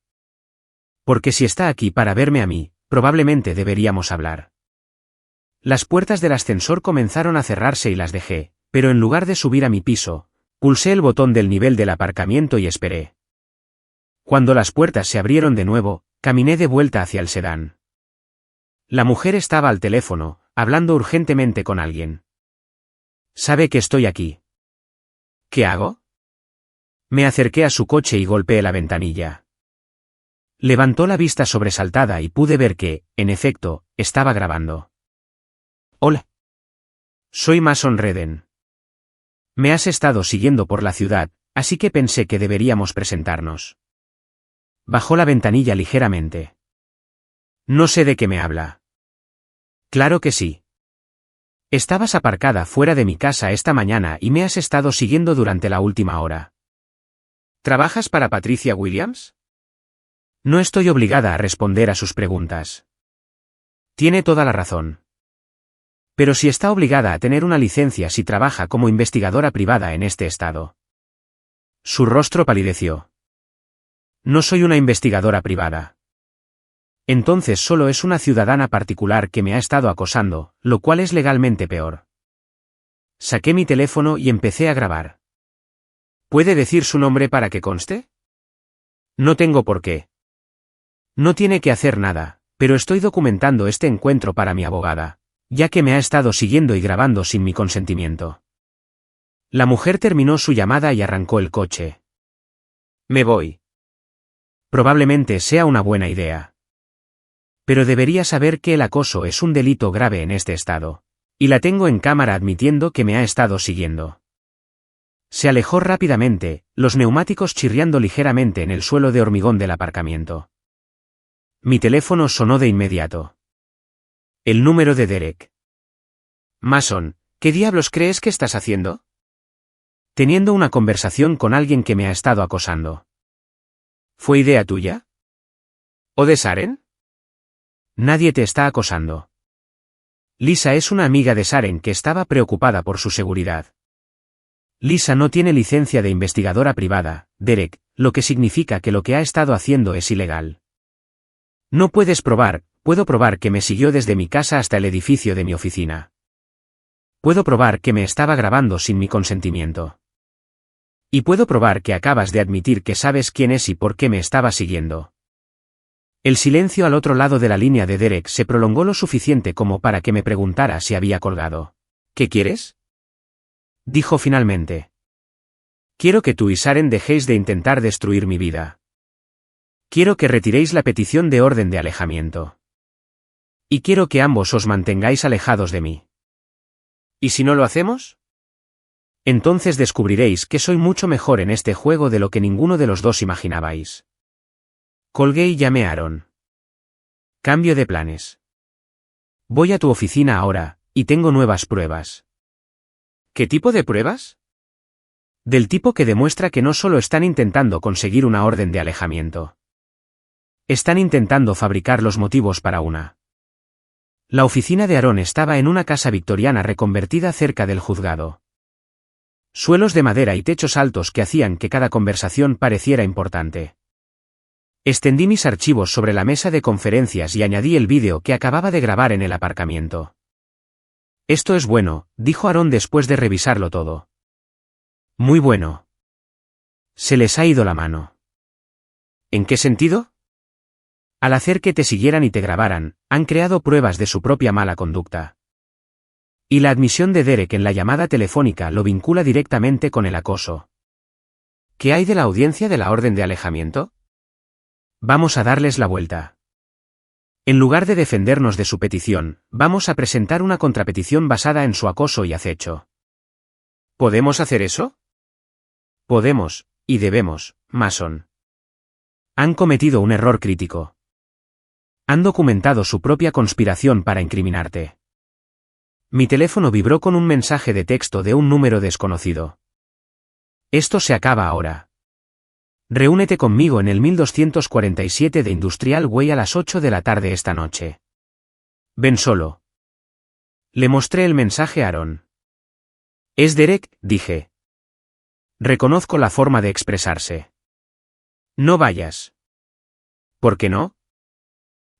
Porque si está aquí para verme a mí, probablemente deberíamos hablar. Las puertas del ascensor comenzaron a cerrarse y las dejé, pero en lugar de subir a mi piso, pulsé el botón del nivel del aparcamiento y esperé. Cuando las puertas se abrieron de nuevo, caminé de vuelta hacia el sedán. La mujer estaba al teléfono, hablando urgentemente con alguien. Sabe que estoy aquí. ¿Qué hago? Me acerqué a su coche y golpeé la ventanilla. Levantó la vista sobresaltada y pude ver que, en efecto, estaba grabando. Hola. Soy Mason Redden. Me has estado siguiendo por la ciudad, así que pensé que deberíamos presentarnos. Bajó la ventanilla ligeramente. No sé de qué me habla. Claro que sí. Estabas aparcada fuera de mi casa esta mañana y me has estado siguiendo durante la última hora. ¿Trabajas para Patricia Williams? No estoy obligada a responder a sus preguntas. Tiene toda la razón. Pero si está obligada a tener una licencia si trabaja como investigadora privada en este estado. Su rostro palideció. No soy una investigadora privada. Entonces solo es una ciudadana particular que me ha estado acosando, lo cual es legalmente peor. Saqué mi teléfono y empecé a grabar. ¿Puede decir su nombre para que conste? No tengo por qué. No tiene que hacer nada, pero estoy documentando este encuentro para mi abogada, ya que me ha estado siguiendo y grabando sin mi consentimiento. La mujer terminó su llamada y arrancó el coche. Me voy. Probablemente sea una buena idea. Pero debería saber que el acoso es un delito grave en este estado. Y la tengo en cámara admitiendo que me ha estado siguiendo. Se alejó rápidamente, los neumáticos chirriando ligeramente en el suelo de hormigón del aparcamiento. Mi teléfono sonó de inmediato. El número de Derek. Mason, ¿qué diablos crees que estás haciendo? Teniendo una conversación con alguien que me ha estado acosando. ¿Fue idea tuya? ¿O de Saren? Nadie te está acosando. Lisa es una amiga de Saren que estaba preocupada por su seguridad. Lisa no tiene licencia de investigadora privada, Derek, lo que significa que lo que ha estado haciendo es ilegal. No puedes probar, puedo probar que me siguió desde mi casa hasta el edificio de mi oficina. Puedo probar que me estaba grabando sin mi consentimiento. Y puedo probar que acabas de admitir que sabes quién es y por qué me estaba siguiendo. El silencio al otro lado de la línea de Derek se prolongó lo suficiente como para que me preguntara si había colgado. ¿Qué quieres? Dijo finalmente. Quiero que tú y Saren dejéis de intentar destruir mi vida. Quiero que retiréis la petición de orden de alejamiento. Y quiero que ambos os mantengáis alejados de mí. ¿Y si no lo hacemos? Entonces descubriréis que soy mucho mejor en este juego de lo que ninguno de los dos imaginabais. Colgué y llamé a Aaron. Cambio de planes. Voy a tu oficina ahora, y tengo nuevas pruebas. ¿Qué tipo de pruebas? Del tipo que demuestra que no solo están intentando conseguir una orden de alejamiento. Están intentando fabricar los motivos para una. La oficina de Aaron estaba en una casa victoriana reconvertida cerca del juzgado. Suelos de madera y techos altos que hacían que cada conversación pareciera importante. Extendí mis archivos sobre la mesa de conferencias y añadí el vídeo que acababa de grabar en el aparcamiento. Esto es bueno, dijo Aaron después de revisarlo todo. Muy bueno. Se les ha ido la mano. ¿En qué sentido? Al hacer que te siguieran y te grabaran, han creado pruebas de su propia mala conducta. Y la admisión de Derek en la llamada telefónica lo vincula directamente con el acoso. ¿Qué hay de la audiencia de la orden de alejamiento? Vamos a darles la vuelta. En lugar de defendernos de su petición, vamos a presentar una contrapetición basada en su acoso y acecho. ¿Podemos hacer eso? Podemos, y debemos, Mason. Han cometido un error crítico. Han documentado su propia conspiración para incriminarte. Mi teléfono vibró con un mensaje de texto de un número desconocido. Esto se acaba ahora. Reúnete conmigo en el 1247 de Industrial Way a las 8 de la tarde esta noche. Ven solo. Le mostré el mensaje a Aaron. Es Derek, dije. Reconozco la forma de expresarse. No vayas. ¿Por qué no?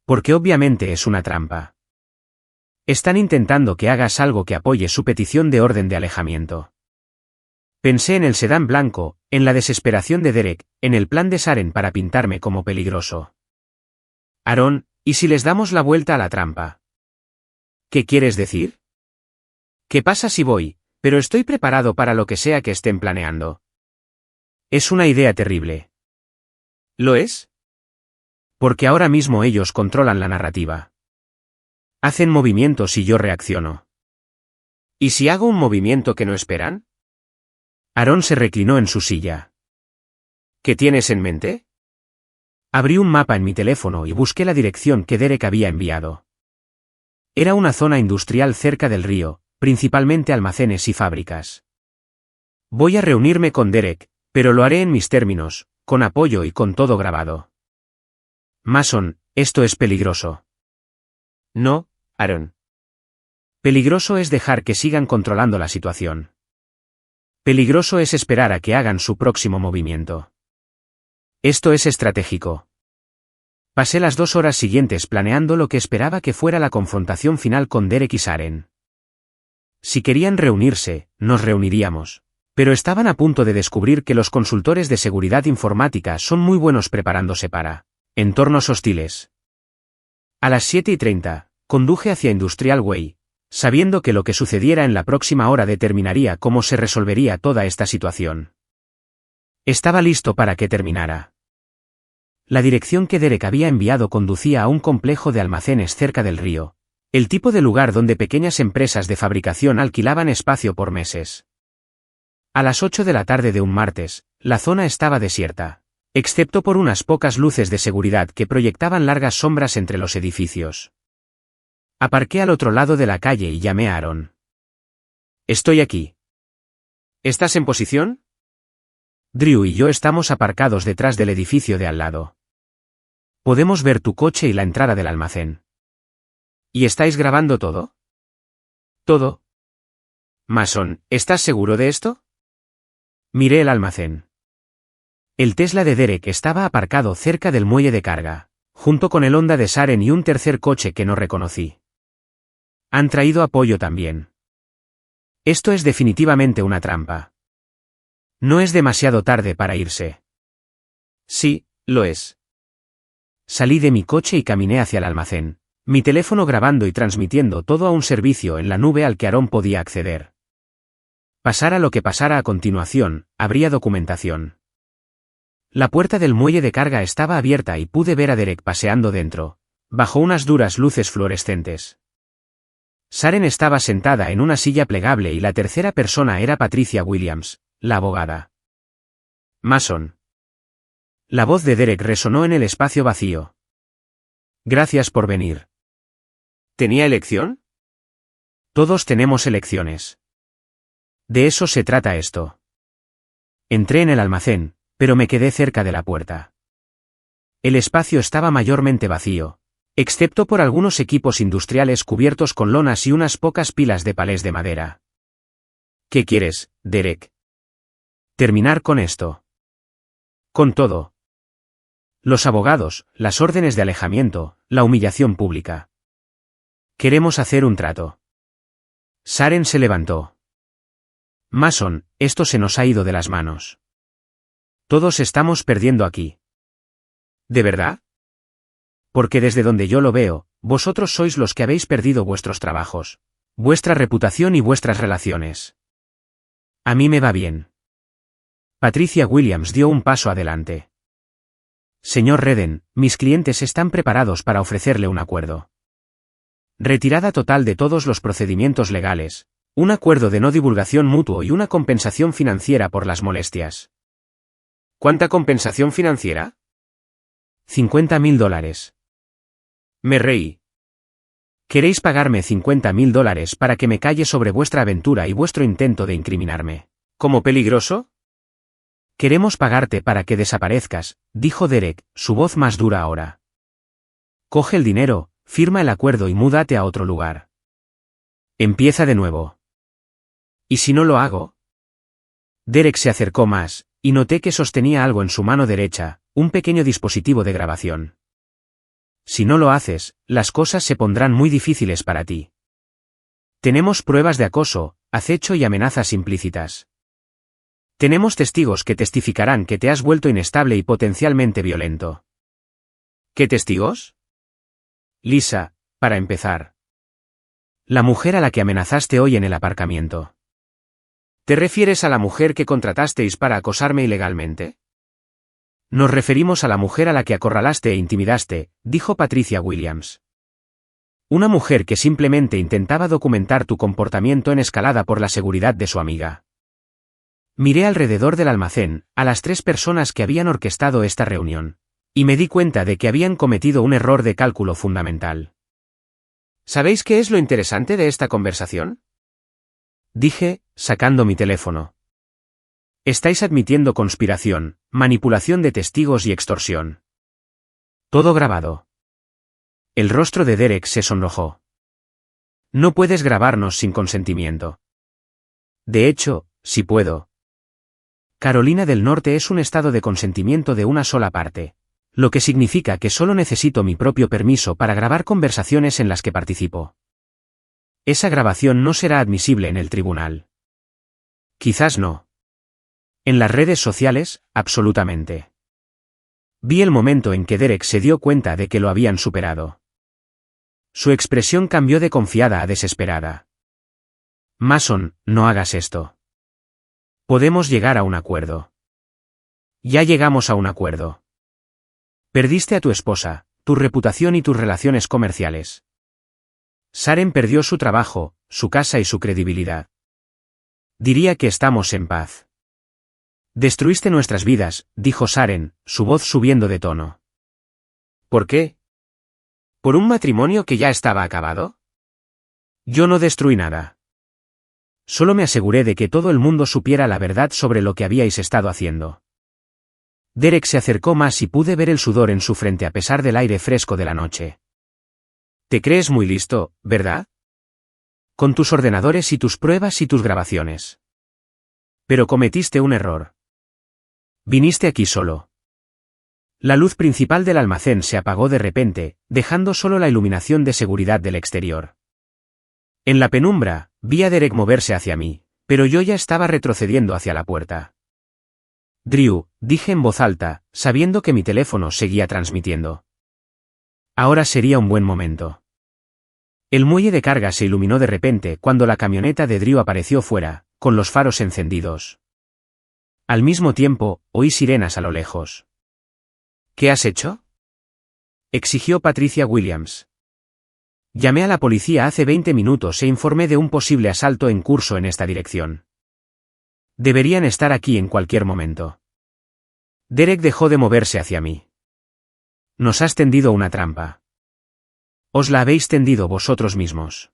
Porque obviamente es una trampa. Están intentando que hagas algo que apoye su petición de orden de alejamiento. Pensé en el sedán blanco, en la desesperación de Derek, en el plan de Saren para pintarme como peligroso. Aaron, ¿y si les damos la vuelta a la trampa? ¿Qué quieres decir? ¿Qué pasa si voy, pero estoy preparado para lo que sea que estén planeando? Es una idea terrible. ¿Lo es? Porque ahora mismo ellos controlan la narrativa. Hacen movimientos y yo reacciono. ¿Y si hago un movimiento que no esperan? Aaron se reclinó en su silla. ¿Qué tienes en mente? Abrí un mapa en mi teléfono y busqué la dirección que Derek había enviado. Era una zona industrial cerca del río, principalmente almacenes y fábricas. Voy a reunirme con Derek, pero lo haré en mis términos, con apoyo y con todo grabado. Mason, esto es peligroso. No, Aaron. Peligroso es dejar que sigan controlando la situación. Peligroso es esperar a que hagan su próximo movimiento. Esto es estratégico. Pasé las 2 horas siguientes planeando lo que esperaba que fuera la confrontación final con Derek y Sharon. Si querían reunirse, nos reuniríamos. Pero estaban a punto de descubrir que los consultores de seguridad informática son muy buenos preparándose para entornos hostiles. A las 7:30, conduje hacia Industrial Way, sabiendo que lo que sucediera en la próxima hora determinaría cómo se resolvería toda esta situación. Estaba listo para que terminara. La dirección que Derek había enviado conducía a un complejo de almacenes cerca del río, el tipo de lugar donde pequeñas empresas de fabricación alquilaban espacio por meses. A las 8 de la tarde de un martes, la zona estaba desierta, excepto por unas pocas luces de seguridad que proyectaban largas sombras entre los edificios. Aparqué al otro lado de la calle y llamé a Aaron. «Estoy aquí». «¿Estás en posición?» Drew y yo estamos aparcados detrás del edificio de al lado. Podemos ver tu coche y la entrada del almacén. ¿Y estáis grabando todo? ¿Todo? Mason, ¿estás seguro de esto? Miré el almacén. El Tesla de Derek estaba aparcado cerca del muelle de carga, junto con el Honda de Sharon y un tercer coche que no reconocí. Han traído apoyo también. Esto es definitivamente una trampa. No es demasiado tarde para irse. Sí, lo es. Salí de mi coche y caminé hacia el almacén, mi teléfono grabando y transmitiendo todo a un servicio en la nube al que Aaron podía acceder. Pasara lo que pasara a continuación, habría documentación. La puerta del muelle de carga estaba abierta y pude ver a Derek paseando dentro, bajo unas duras luces fluorescentes. Sharon estaba sentada en una silla plegable y la tercera persona era Patricia Williams, la abogada. Mason. La voz de Derek resonó en el espacio vacío. Gracias por venir. ¿Tenía elección? Todos tenemos elecciones. De eso se trata esto. Entré en el almacén, pero me quedé cerca de la puerta. El espacio estaba mayormente vacío, excepto por algunos equipos industriales cubiertos con lonas y unas pocas pilas de palés de madera. ¿Qué quieres, Derek? Terminar con esto. Con todo. Los abogados, las órdenes de alejamiento, la humillación pública. Queremos hacer un trato. Sharon se levantó. Mason, esto se nos ha ido de las manos. Todos estamos perdiendo aquí. ¿De verdad? Porque desde donde yo lo veo, vosotros sois los que habéis perdido vuestros trabajos, vuestra reputación y vuestras relaciones. A mí me va bien. Patricia Williams dio un paso adelante. Señor Redden, mis clientes están preparados para ofrecerle un acuerdo. Retirada total de todos los procedimientos legales, un acuerdo de no divulgación mutuo y una compensación financiera por las molestias. ¿Cuánta compensación financiera? $50.000. Me reí. ¿Queréis pagarme $50.000 para que me calle sobre vuestra aventura y vuestro intento de incriminarme como peligroso? Queremos pagarte para que desaparezcas, dijo Derek, su voz más dura ahora. Coge el dinero, firma el acuerdo y múdate a otro lugar. Empieza de nuevo. ¿Y si no lo hago? Derek se acercó más, y noté que sostenía algo en su mano derecha, un pequeño dispositivo de grabación. Si no lo haces, las cosas se pondrán muy difíciles para ti. Tenemos pruebas de acoso, acecho y amenazas implícitas. Tenemos testigos que testificarán que te has vuelto inestable y potencialmente violento. ¿Qué testigos? Lisa, para empezar. La mujer a la que amenazaste hoy en el aparcamiento. ¿Te refieres a la mujer que contratasteis para acosarme ilegalmente? Nos referimos a la mujer a la que acorralaste e intimidaste, dijo Patricia Williams. Una mujer que simplemente intentaba documentar tu comportamiento en escalada por la seguridad de su amiga. Miré alrededor del almacén, a las 3 personas que habían orquestado esta reunión, y me di cuenta de que habían cometido un error de cálculo fundamental. ¿Sabéis qué es lo interesante de esta conversación? Dije, sacando mi teléfono. Estáis admitiendo conspiración, manipulación de testigos y extorsión. Todo grabado. El rostro de Derek se sonrojó. No puedes grabarnos sin consentimiento. De hecho, sí puedo. Carolina del Norte es un estado de consentimiento de una sola parte, lo que significa que solo necesito mi propio permiso para grabar conversaciones en las que participo. Esa grabación no será admisible en el tribunal. Quizás no. En las redes sociales, absolutamente. Vi el momento en que Derek se dio cuenta de que lo habían superado. Su expresión cambió de confiada a desesperada. Mason, no hagas esto. Podemos llegar a un acuerdo. Ya llegamos a un acuerdo. Perdiste a tu esposa, tu reputación y tus relaciones comerciales. Saren perdió su trabajo, su casa y su credibilidad. Diría que estamos en paz. Destruiste nuestras vidas, dijo Saren, su voz subiendo de tono. ¿Por qué? ¿Por un matrimonio que ya estaba acabado? Yo no destruí nada. Solo me aseguré de que todo el mundo supiera la verdad sobre lo que habíais estado haciendo. Derek se acercó más y pude ver el sudor en su frente a pesar del aire fresco de la noche. Te crees muy listo, ¿verdad? Con tus ordenadores y tus pruebas y tus grabaciones. Pero cometiste un error. Viniste aquí solo. La luz principal del almacén se apagó de repente, dejando solo la iluminación de seguridad del exterior. En la penumbra, vi a Derek moverse hacia mí, pero yo ya estaba retrocediendo hacia la puerta. Drew, dije en voz alta, sabiendo que mi teléfono seguía transmitiendo. Ahora sería un buen momento. El muelle de carga se iluminó de repente cuando la camioneta de Drew apareció fuera, con los faros encendidos. Al mismo tiempo, oí sirenas a lo lejos. ¿Qué has hecho?, exigió Patricia Williams. Llamé a la policía hace 20 minutos e informé de un posible asalto en curso en esta dirección. Deberían estar aquí en cualquier momento. Derek dejó de moverse hacia mí. Nos has tendido una trampa. Os la habéis tendido vosotros mismos.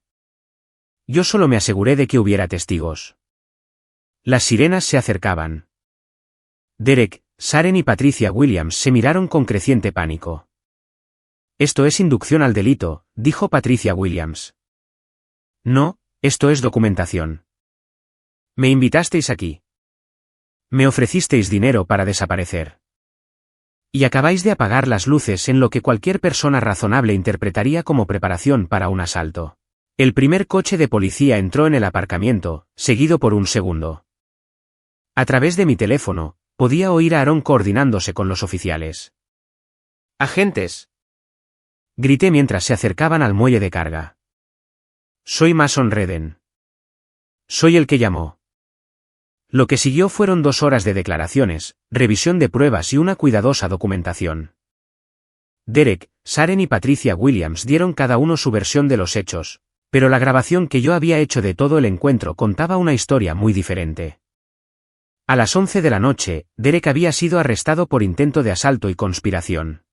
Yo solo me aseguré de que hubiera testigos. Las sirenas se acercaban. Derek, Saren y Patricia Williams se miraron con creciente pánico. Esto es inducción al delito, dijo Patricia Williams. No, esto es documentación. Me invitasteis aquí. Me ofrecisteis dinero para desaparecer. Y acabáis de apagar las luces en lo que cualquier persona razonable interpretaría como preparación para un asalto. El primer coche de policía entró en el aparcamiento, seguido por un segundo. A través de mi teléfono, podía oír a Aaron coordinándose con los oficiales. «¡Agentes!», grité mientras se acercaban al muelle de carga. «Soy Mason Redden. Soy el que llamó». Lo que siguió fueron 2 horas de declaraciones, revisión de pruebas y una cuidadosa documentación. Derek, Saren y Patricia Williams dieron cada uno su versión de los hechos, pero la grabación que yo había hecho de todo el encuentro contaba una historia muy diferente. A las 11 de la noche, Derek había sido arrestado por intento de asalto y conspiración.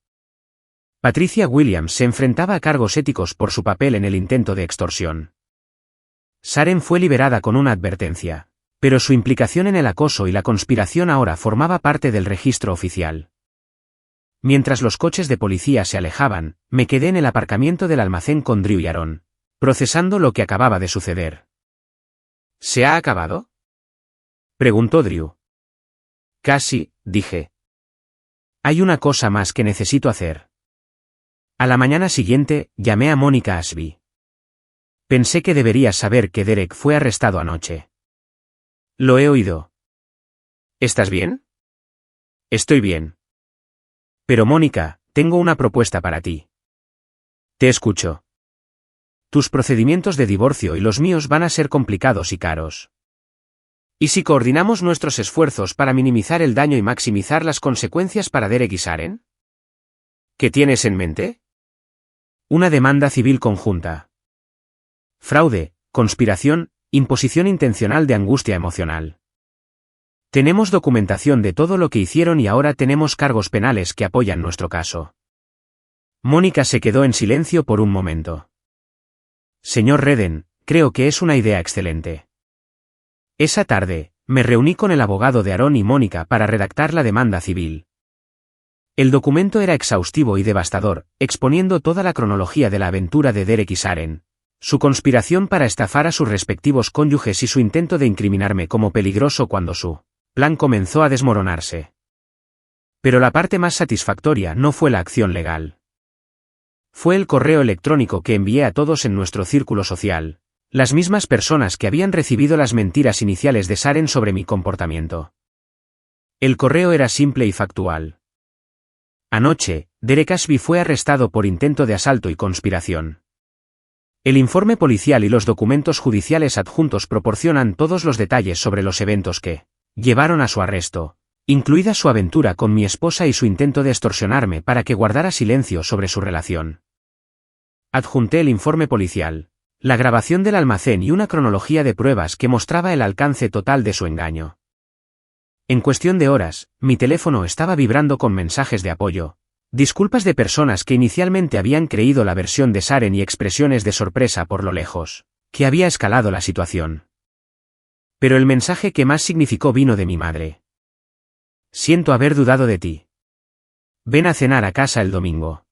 Patricia Williams se enfrentaba a cargos éticos por su papel en el intento de extorsión. Saren fue liberada con una advertencia, pero su implicación en el acoso y la conspiración ahora formaba parte del registro oficial. Mientras los coches de policía se alejaban, me quedé en el aparcamiento del almacén con Drew y Aaron, procesando lo que acababa de suceder. ¿Se ha acabado?, preguntó Drew. Casi, dije. Hay una cosa más que necesito hacer. A la mañana siguiente, llamé a Mónica Ashby. Pensé que deberías saber que Derek fue arrestado anoche. Lo he oído. ¿Estás bien? Estoy bien. Pero Mónica, tengo una propuesta para ti. Te escucho. Tus procedimientos de divorcio y los míos van a ser complicados y caros. ¿Y si coordinamos nuestros esfuerzos para minimizar el daño y maximizar las consecuencias para Derek y Saren? ¿Qué tienes en mente? Una demanda civil conjunta. Fraude, conspiración, imposición intencional de angustia emocional. Tenemos documentación de todo lo que hicieron y ahora tenemos cargos penales que apoyan nuestro caso. Mónica se quedó en silencio por un momento. Señor Redden, creo que es una idea excelente. Esa tarde, me reuní con el abogado de Aaron y Mónica para redactar la demanda civil. El documento era exhaustivo y devastador, exponiendo toda la cronología de la aventura de Derek y Saren, su conspiración para estafar a sus respectivos cónyuges y su intento de incriminarme como peligroso cuando su plan comenzó a desmoronarse. Pero la parte más satisfactoria no fue la acción legal. Fue el correo electrónico que envié a todos en nuestro círculo social, las mismas personas que habían recibido las mentiras iniciales de Saren sobre mi comportamiento. El correo era simple y factual. Anoche, Derek Ashby fue arrestado por intento de asalto y conspiración. El informe policial y los documentos judiciales adjuntos proporcionan todos los detalles sobre los eventos que llevaron a su arresto, incluida su aventura con mi esposa y su intento de extorsionarme para que guardara silencio sobre su relación. Adjunté el informe policial, la grabación del almacén y una cronología de pruebas que mostraba el alcance total de su engaño. En cuestión de horas, mi teléfono estaba vibrando con mensajes de apoyo, disculpas de personas que inicialmente habían creído la versión de Saren y expresiones de sorpresa por lo lejos que había escalado la situación. Pero el mensaje que más significó vino de mi madre. Siento haber dudado de ti. Ven a cenar a casa el domingo.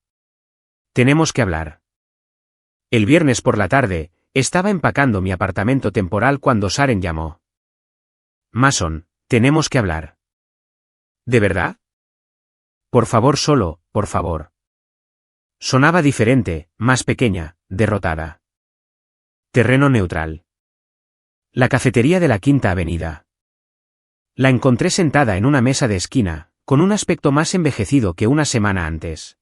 Tenemos que hablar. El viernes por la tarde, estaba empacando mi apartamento temporal cuando Saren llamó. Mason, tenemos que hablar. ¿De verdad? Por favor, solo, por favor. Sonaba diferente, más pequeña, derrotada. Terreno neutral. La cafetería de la Quinta Avenida. La encontré sentada en una mesa de esquina, con un aspecto más envejecido que una semana antes.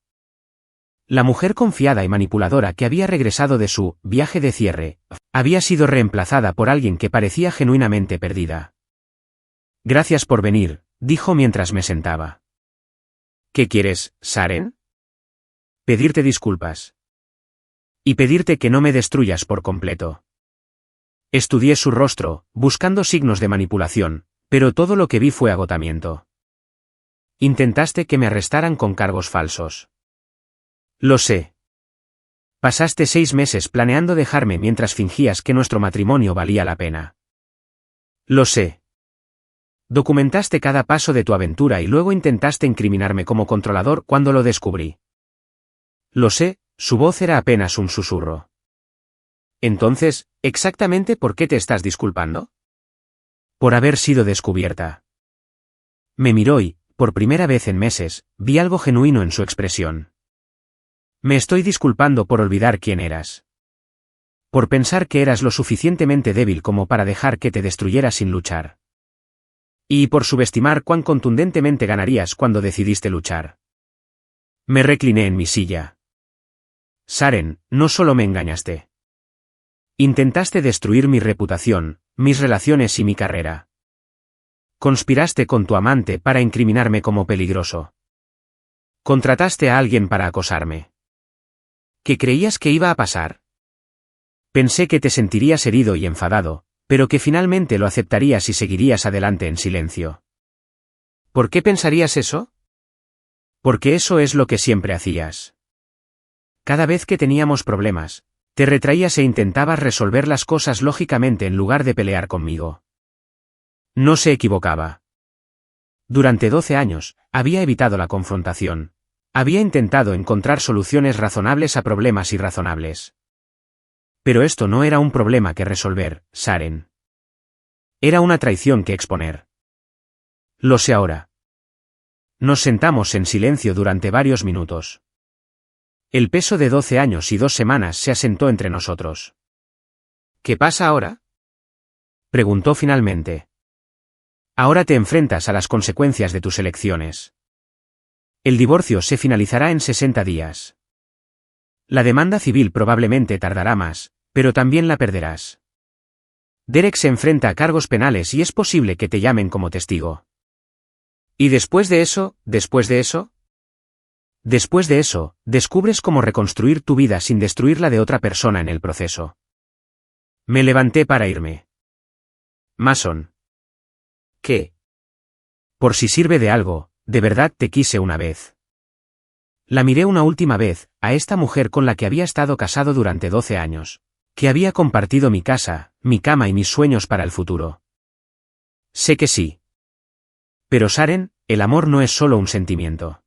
La mujer confiada y manipuladora que había regresado de su viaje de cierre, había sido reemplazada por alguien que parecía genuinamente perdida. Gracias por venir, dijo mientras me sentaba. ¿Qué quieres, Saren? Pedirte disculpas. Y pedirte que no me destruyas por completo. Estudié su rostro, buscando signos de manipulación, pero todo lo que vi fue agotamiento. Intentaste que me arrestaran con cargos falsos. Lo sé. Pasaste 6 meses planeando dejarme mientras fingías que nuestro matrimonio valía la pena. Lo sé. Documentaste cada paso de tu aventura y luego intentaste incriminarme como controlador cuando lo descubrí. Lo sé, su voz era apenas un susurro. Entonces, ¿exactamente por qué te estás disculpando? Por haber sido descubierta. Me miró y, por primera vez en meses, vi algo genuino en su expresión. Me estoy disculpando por olvidar quién eras. Por pensar que eras lo suficientemente débil como para dejar que te destruyera sin luchar. Y por subestimar cuán contundentemente ganarías cuando decidiste luchar. Me recliné en mi silla. Saren, no solo me engañaste. Intentaste destruir mi reputación, mis relaciones y mi carrera. Conspiraste con tu amante para incriminarme como peligroso. Contrataste a alguien para acosarme. ¿Qué creías que iba a pasar? Pensé que te sentirías herido y enfadado, pero que finalmente lo aceptarías y seguirías adelante en silencio. ¿Por qué pensarías eso? Porque eso es lo que siempre hacías. Cada vez que teníamos problemas, te retraías e intentabas resolver las cosas lógicamente en lugar de pelear conmigo. No se equivocaba. Durante 12 años, había evitado la confrontación. Había intentado encontrar soluciones razonables a problemas irrazonables. Pero esto no era un problema que resolver, Saren. Era una traición que exponer. Lo sé ahora. Nos sentamos en silencio durante varios minutos. El peso de 12 años y 2 semanas se asentó entre nosotros. ¿Qué pasa ahora? Preguntó finalmente. Ahora te enfrentas a las consecuencias de tus elecciones. El divorcio se finalizará en 60 días. La demanda civil probablemente tardará más, pero también la perderás. Derek se enfrenta a cargos penales y es posible que te llamen como testigo. ¿Y después de eso, después de eso? Después de eso, descubres cómo reconstruir tu vida sin destruir la de otra persona en el proceso. Me levanté para irme. Mason. ¿Qué? Por si sirve de algo, de verdad te quise una vez. La miré una última vez, a esta mujer con la que había estado casado durante 12 años, que había compartido mi casa, mi cama y mis sueños para el futuro. Sé que sí. Pero Saren, el amor no es solo un sentimiento.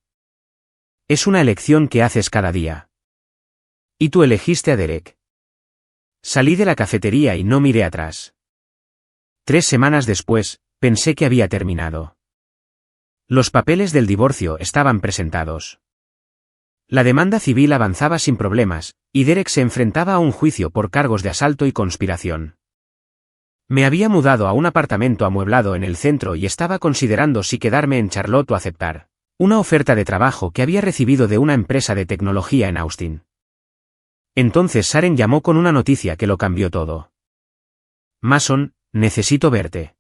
Es una elección que haces cada día. Y tú elegiste a Derek. Salí de la cafetería y no miré atrás. 3 semanas después, pensé que había terminado. Los papeles del divorcio estaban presentados. La demanda civil avanzaba sin problemas, y Derek se enfrentaba a un juicio por cargos de asalto y conspiración. Me había mudado a un apartamento amueblado en el centro y estaba considerando si quedarme en Charlotte o aceptar una oferta de trabajo que había recibido de una empresa de tecnología en Austin. Entonces Sharon llamó con una noticia que lo cambió todo. Mason, necesito verte.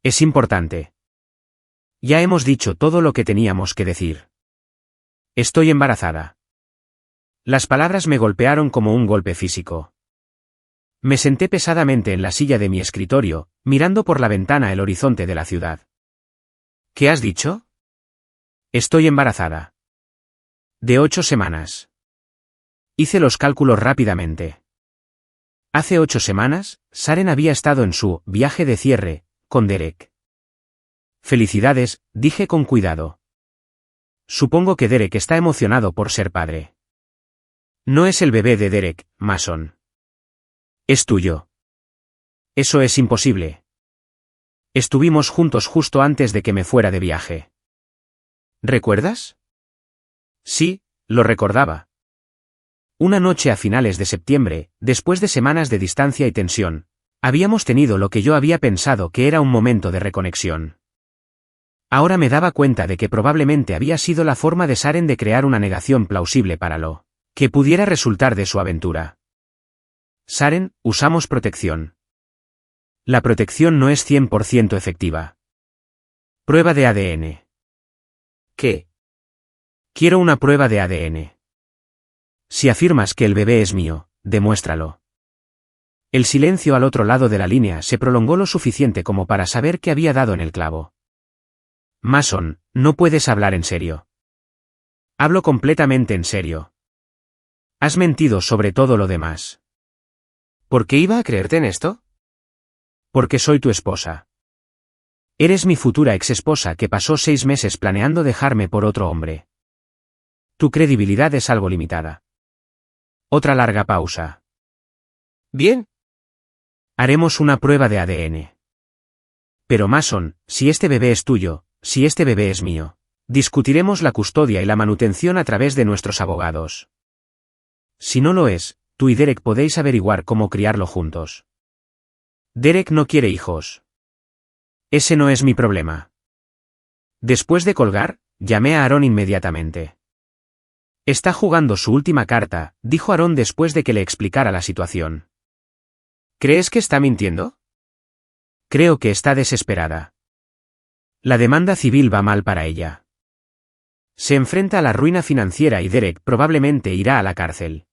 Es importante. Ya hemos dicho todo lo que teníamos que decir. Estoy embarazada. Las palabras me golpearon como un golpe físico. Me senté pesadamente en la silla de mi escritorio, mirando por la ventana el horizonte de la ciudad. ¿Qué has dicho? Estoy embarazada. De 8 semanas. Hice los cálculos rápidamente. Hace 8 semanas, Sharon había estado en su viaje de cierre con Derek. Felicidades, dije con cuidado. Supongo que Derek está emocionado por ser padre. No es el bebé de Derek, Mason. Es tuyo. Eso es imposible. Estuvimos juntos justo antes de que me fuera de viaje. ¿Recuerdas? Sí, lo recordaba. Una noche a finales de septiembre, después de semanas de distancia y tensión, habíamos tenido lo que yo había pensado que era un momento de reconexión. Ahora me daba cuenta de que probablemente había sido la forma de Sharon de crear una negación plausible para lo que pudiera resultar de su aventura. Sharon, usamos protección. La protección no es 100% efectiva. Prueba de ADN. ¿Qué? Quiero una prueba de ADN. Si afirmas que el bebé es mío, demuéstralo. El silencio al otro lado de la línea se prolongó lo suficiente como para saber que había dado en el clavo. Mason, no puedes hablar en serio. Hablo completamente en serio. Has mentido sobre todo lo demás. ¿Por qué iba a creerte en esto? Porque soy tu esposa. Eres mi futura exesposa que pasó 6 meses planeando dejarme por otro hombre. Tu credibilidad es algo limitada. Otra larga pausa. Bien. Haremos una prueba de ADN. Pero Mason, si este bebé es tuyo, si este bebé es mío, discutiremos la custodia y la manutención a través de nuestros abogados. Si no lo es, tú y Derek podéis averiguar cómo criarlo juntos. Derek no quiere hijos. Ese no es mi problema. Después de colgar, llamé a Aaron inmediatamente. Está jugando su última carta, dijo Aaron después de que le explicara la situación. ¿Crees que está mintiendo? Creo que está desesperada. La demanda civil va mal para ella. Se enfrenta a la ruina financiera y Derek probablemente irá a la cárcel.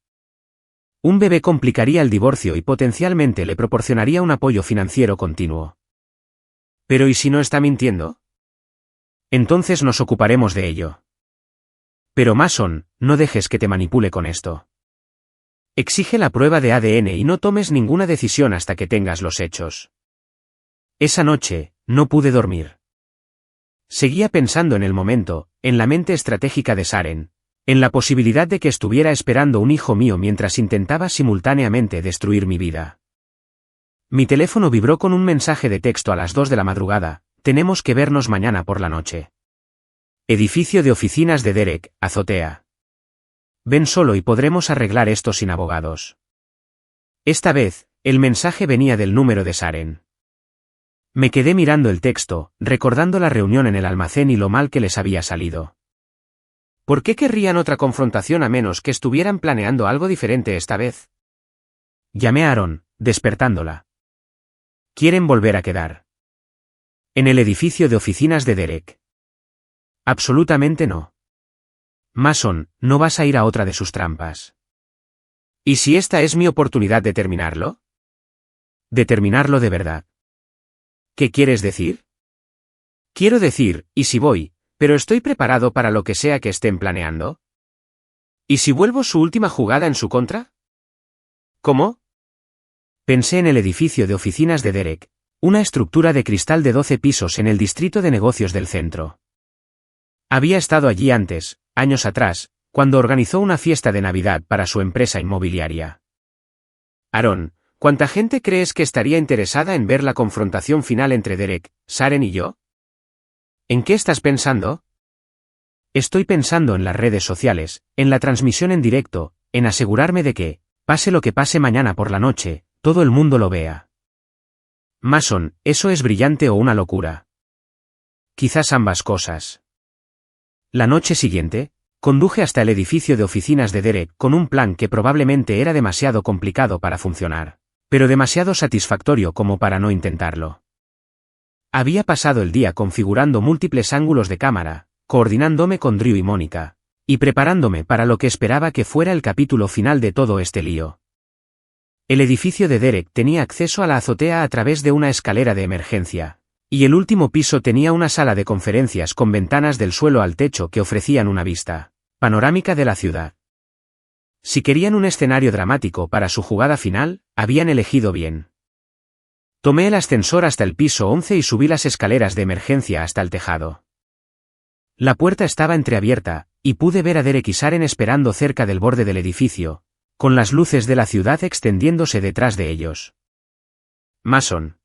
Un bebé complicaría el divorcio y potencialmente le proporcionaría un apoyo financiero continuo. ¿Pero y si no está mintiendo? Entonces nos ocuparemos de ello. Pero Mason, no dejes que te manipule con esto. Exige la prueba de ADN y no tomes ninguna decisión hasta que tengas los hechos. Esa noche, no pude dormir. Seguía pensando en el momento, en la mente estratégica de Sharon, en la posibilidad de que estuviera esperando un hijo mío mientras intentaba simultáneamente destruir mi vida. Mi teléfono vibró con un mensaje de texto a las 2 de la madrugada, tenemos que vernos mañana por la noche. Edificio de oficinas de Derek, azotea. Ven solo y podremos arreglar esto sin abogados. Esta vez, el mensaje venía del número de Sharon. Me quedé mirando el texto, recordando la reunión en el almacén y lo mal que les había salido. ¿Por qué querrían otra confrontación a menos que estuvieran planeando algo diferente esta vez? Llamé a Aaron, despertándola. ¿Quieren volver a quedar? En el edificio de oficinas de Derek. Absolutamente no. Mason, no vas a ir a otra de sus trampas. ¿Y si esta es mi oportunidad de terminarlo? De terminarlo de verdad. ¿Qué quieres decir? Quiero decir, ¿y si voy, pero estoy preparado para lo que sea que estén planeando? ¿Y si vuelvo su última jugada en su contra? ¿Cómo? Pensé en el edificio de oficinas de Derek, una estructura de cristal de 12 pisos en el distrito de negocios del centro. Había estado allí antes, años atrás, cuando organizó una fiesta de Navidad para su empresa inmobiliaria. Aaron, ¿cuánta gente crees que estaría interesada en ver la confrontación final entre Derek, Sharon y yo? ¿En qué estás pensando? Estoy pensando en las redes sociales, en la transmisión en directo, en asegurarme de que, pase lo que pase mañana por la noche, todo el mundo lo vea. Mason, ¿eso es brillante o una locura? Quizás ambas cosas. La noche siguiente, conduje hasta el edificio de oficinas de Derek con un plan que probablemente era demasiado complicado para funcionar, pero demasiado satisfactorio como para no intentarlo. Había pasado el día configurando múltiples ángulos de cámara, coordinándome con Drew y Mónica, y preparándome para lo que esperaba que fuera el capítulo final de todo este lío. El edificio de Derek tenía acceso a la azotea a través de una escalera de emergencia, y el último piso tenía una sala de conferencias con ventanas del suelo al techo que ofrecían una vista panorámica de la ciudad. Si querían un escenario dramático para su jugada final, habían elegido bien. Tomé el ascensor hasta el piso 11 y subí las escaleras de emergencia hasta el tejado. La puerta estaba entreabierta, y pude ver a Derek y Sharon esperando cerca del borde del edificio, con las luces de la ciudad extendiéndose detrás de ellos. Mason.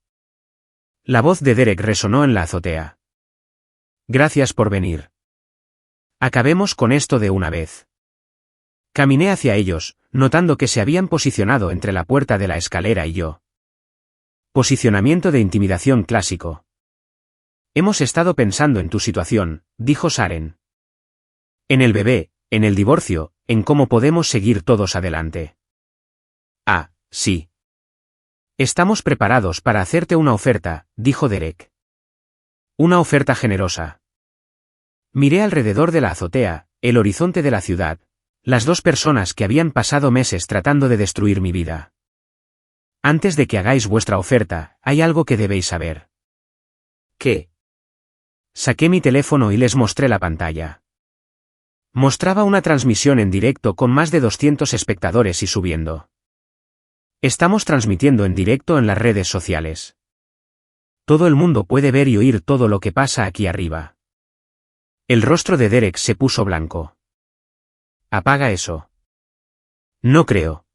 La voz de Derek resonó en la azotea. Gracias por venir. Acabemos con esto de una vez. Caminé hacia ellos, notando que se habían posicionado entre la puerta de la escalera y yo. Posicionamiento de intimidación clásico. Hemos estado pensando en tu situación, dijo Sharon. En el bebé, en el divorcio, en cómo podemos seguir todos adelante. Ah, sí. Estamos preparados para hacerte una oferta, dijo Derek. Una oferta generosa. Miré alrededor de la azotea, el horizonte de la ciudad, las dos personas que habían pasado meses tratando de destruir mi vida. Antes de que hagáis vuestra oferta, hay algo que debéis saber. ¿Qué? Saqué mi teléfono y les mostré la pantalla. Mostraba una transmisión en directo con más de 200 espectadores y subiendo. Estamos transmitiendo en directo en las redes sociales. Todo el mundo puede ver y oír todo lo que pasa aquí arriba. El rostro de Derek se puso blanco. Apaga eso. No creo.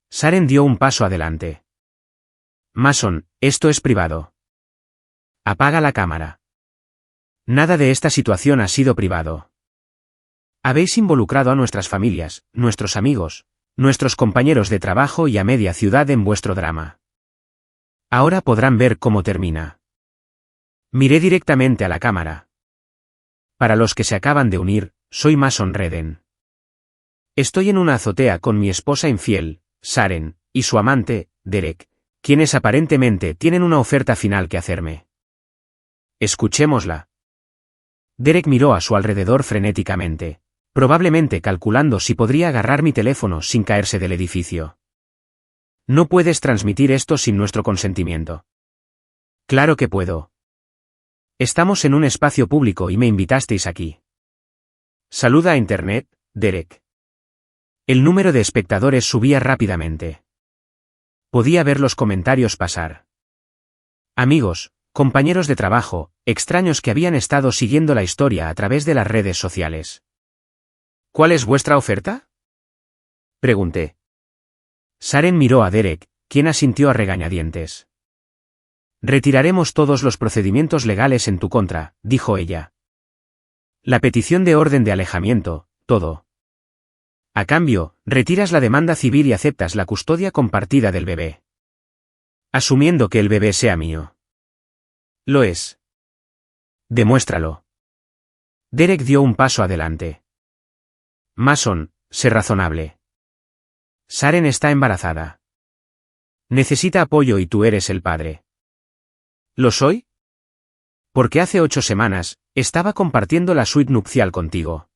Sharon dio un paso adelante. Mason, esto es privado. Apaga la cámara. Nada de esta situación ha sido privado. Habéis involucrado a nuestras familias, nuestros amigos, nuestros compañeros de trabajo y a media ciudad en vuestro drama. Ahora podrán ver cómo termina. Miré directamente a la cámara. Para los que se acaban de unir, soy Mason Redden. Estoy en una azotea con mi esposa infiel, Sharon, y su amante, Derek, quienes aparentemente tienen una oferta final que hacerme. Escuchémosla. Derek miró a su alrededor frenéticamente, probablemente calculando si podría agarrar mi teléfono sin caerse del edificio. No puedes transmitir esto sin nuestro consentimiento. Claro que puedo. Estamos en un espacio público y me invitasteis aquí. Saluda a Internet, Derek. El número de espectadores subía rápidamente. Podía ver los comentarios pasar. Amigos, compañeros de trabajo, extraños que habían estado siguiendo la historia a través de las redes sociales. ¿Cuál es vuestra oferta? Pregunté. Sharon miró a Derek, quien asintió a regañadientes. Retiraremos todos los procedimientos legales en tu contra, dijo ella. La petición de orden de alejamiento, todo. A cambio, retiras la demanda civil y aceptas la custodia compartida del bebé. Asumiendo que el bebé sea mío. Lo es. Demuéstralo. Derek dio un paso adelante. Mason, sé razonable. Sharon está embarazada. Necesita apoyo y tú eres el padre. ¿Lo soy? Porque hace 8 semanas, estaba compartiendo la suite nupcial contigo.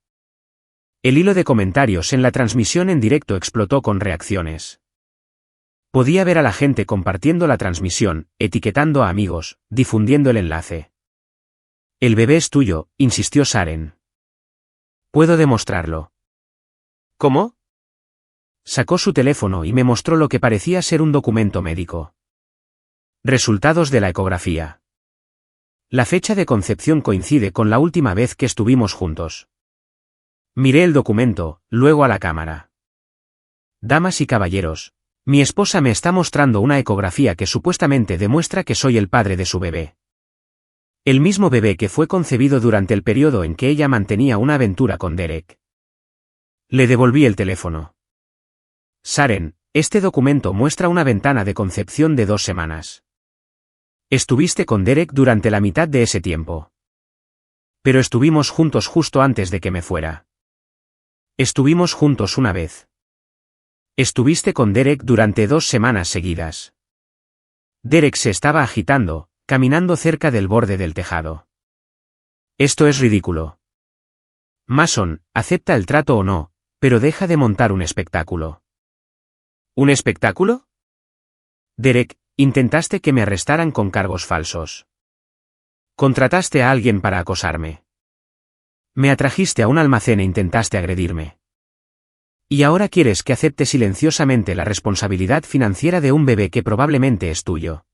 El hilo de comentarios en la transmisión en directo explotó con reacciones. Podía ver a la gente compartiendo la transmisión, etiquetando a amigos, difundiendo el enlace. El bebé es tuyo, insistió Sharon. Puedo demostrarlo. ¿Cómo? Sacó su teléfono y me mostró lo que parecía ser un documento médico. Resultados de la ecografía. La fecha de concepción coincide con la última vez que estuvimos juntos. Miré el documento, luego a la cámara. Damas y caballeros, Mi esposa me está mostrando una ecografía que supuestamente demuestra que soy el padre de su bebé. El mismo bebé que fue concebido durante el periodo en que ella mantenía una aventura con Derek. Le devolví el teléfono. Sharon, este documento muestra una ventana de concepción de 2 semanas. Estuviste con Derek durante la mitad de ese tiempo. Pero estuvimos juntos justo antes de que me fuera. Estuvimos juntos una vez. Estuviste con Derek durante 2 semanas seguidas. Derek se estaba agitando, caminando cerca del borde del tejado. Esto es ridículo. Mason, acepta el trato o no, pero deja de montar un espectáculo. ¿Un espectáculo? Derek, intentaste que me arrestaran con cargos falsos. Contrataste a alguien para acosarme. Me atrajiste a un almacén e intentaste agredirme. Y ahora quieres que acepte silenciosamente la responsabilidad financiera de un bebé que probablemente es tuyo.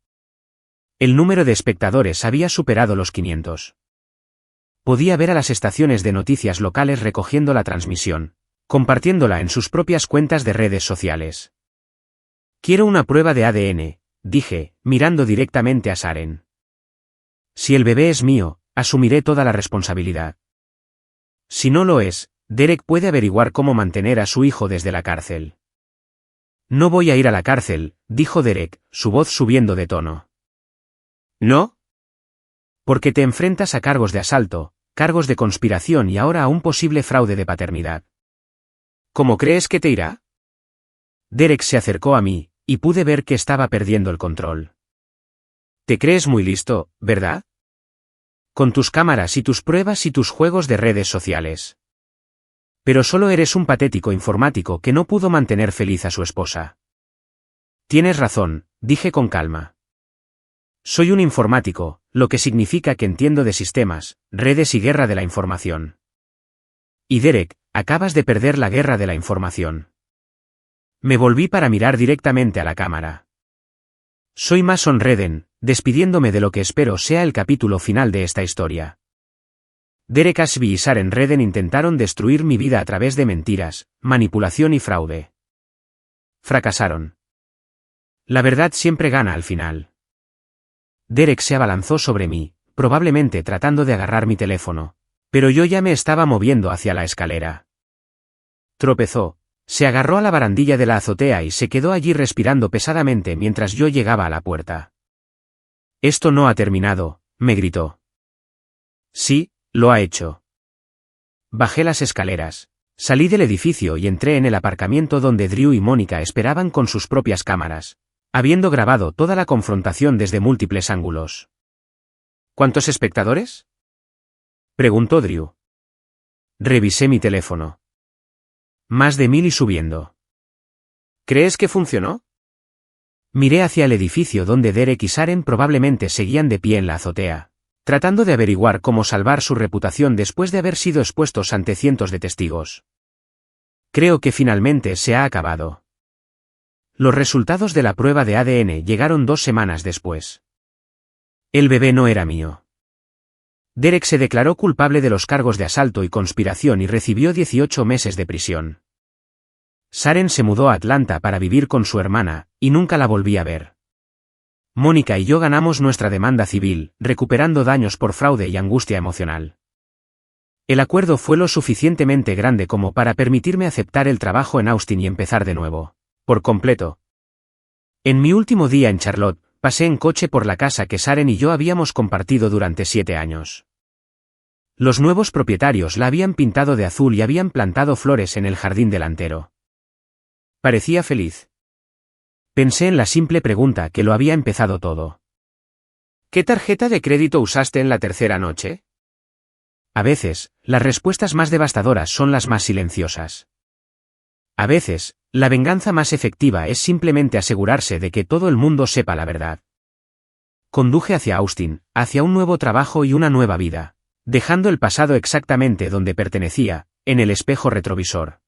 El número de espectadores había superado los 500. Podía ver a las estaciones de noticias locales recogiendo la transmisión, compartiéndola en sus propias cuentas de redes sociales. Quiero una prueba de ADN, dije, mirando directamente a Sharon. Si el bebé es mío, asumiré toda la responsabilidad. Si no lo es, Derek puede averiguar cómo mantener a su hijo desde la cárcel. No voy a ir a la cárcel, dijo Derek, su voz subiendo de tono. ¿No? Porque te enfrentas a cargos de asalto, cargos de conspiración y ahora a un posible fraude de paternidad. ¿Cómo crees que te irá? Derek se acercó a mí, y pude ver que estaba perdiendo el control. Te crees muy listo, ¿verdad? Con tus cámaras y tus pruebas y tus juegos de redes sociales. Pero solo eres un patético informático que no pudo mantener feliz a su esposa. Tienes razón, dije con calma. Soy un informático, lo que significa que entiendo de sistemas, redes y guerra de la información. Y Derek, acabas de perder la guerra de la información. Me volví para mirar directamente a la cámara. Soy Mason Redden, despidiéndome de lo que espero sea el capítulo final de esta historia. Derek Ashby y Sharon Redden intentaron destruir mi vida a través de mentiras, manipulación y fraude. Fracasaron. La verdad siempre gana al final. Derek se abalanzó sobre mí, probablemente tratando de agarrar mi teléfono, pero yo ya me estaba moviendo hacia la escalera. Tropezó, se agarró a la barandilla de la azotea y se quedó allí respirando pesadamente mientras yo llegaba a la puerta. Esto no ha terminado, me gritó. Sí, lo ha hecho. Bajé las escaleras, salí del edificio y entré en el aparcamiento donde Drew y Mónica esperaban con sus propias cámaras, habiendo grabado toda la confrontación desde múltiples ángulos. ¿Cuántos espectadores? Preguntó Drew. Revisé mi teléfono. Más de 1000 y subiendo. ¿Crees que funcionó? Miré hacia el edificio donde Derek y Sharon probablemente seguían de pie en la azotea, tratando de averiguar cómo salvar su reputación después de haber sido expuestos ante cientos de testigos. Creo que finalmente se ha acabado. Los resultados de la prueba de ADN llegaron 2 semanas después. El bebé no era mío. Derek se declaró culpable de los cargos de asalto y conspiración y recibió 18 meses de prisión. Sharon se mudó a Atlanta para vivir con su hermana, y nunca la volví a ver. Mónica y yo ganamos nuestra demanda civil, recuperando daños por fraude y angustia emocional. El acuerdo fue lo suficientemente grande como para permitirme aceptar el trabajo en Austin y empezar de nuevo, por completo. En mi último día en Charlotte, pasé en coche por la casa que Sharon y yo habíamos compartido durante 7 años. Los nuevos propietarios la habían pintado de azul y habían plantado flores en el jardín delantero. Parecía feliz. Pensé en la simple pregunta que lo había empezado todo. ¿Qué tarjeta de crédito usaste en la tercera noche? A veces, las respuestas más devastadoras son las más silenciosas. A veces, la venganza más efectiva es simplemente asegurarse de que todo el mundo sepa la verdad. Conduje hacia Austin, hacia un nuevo trabajo y una nueva vida, dejando el pasado exactamente donde pertenecía, en el espejo retrovisor.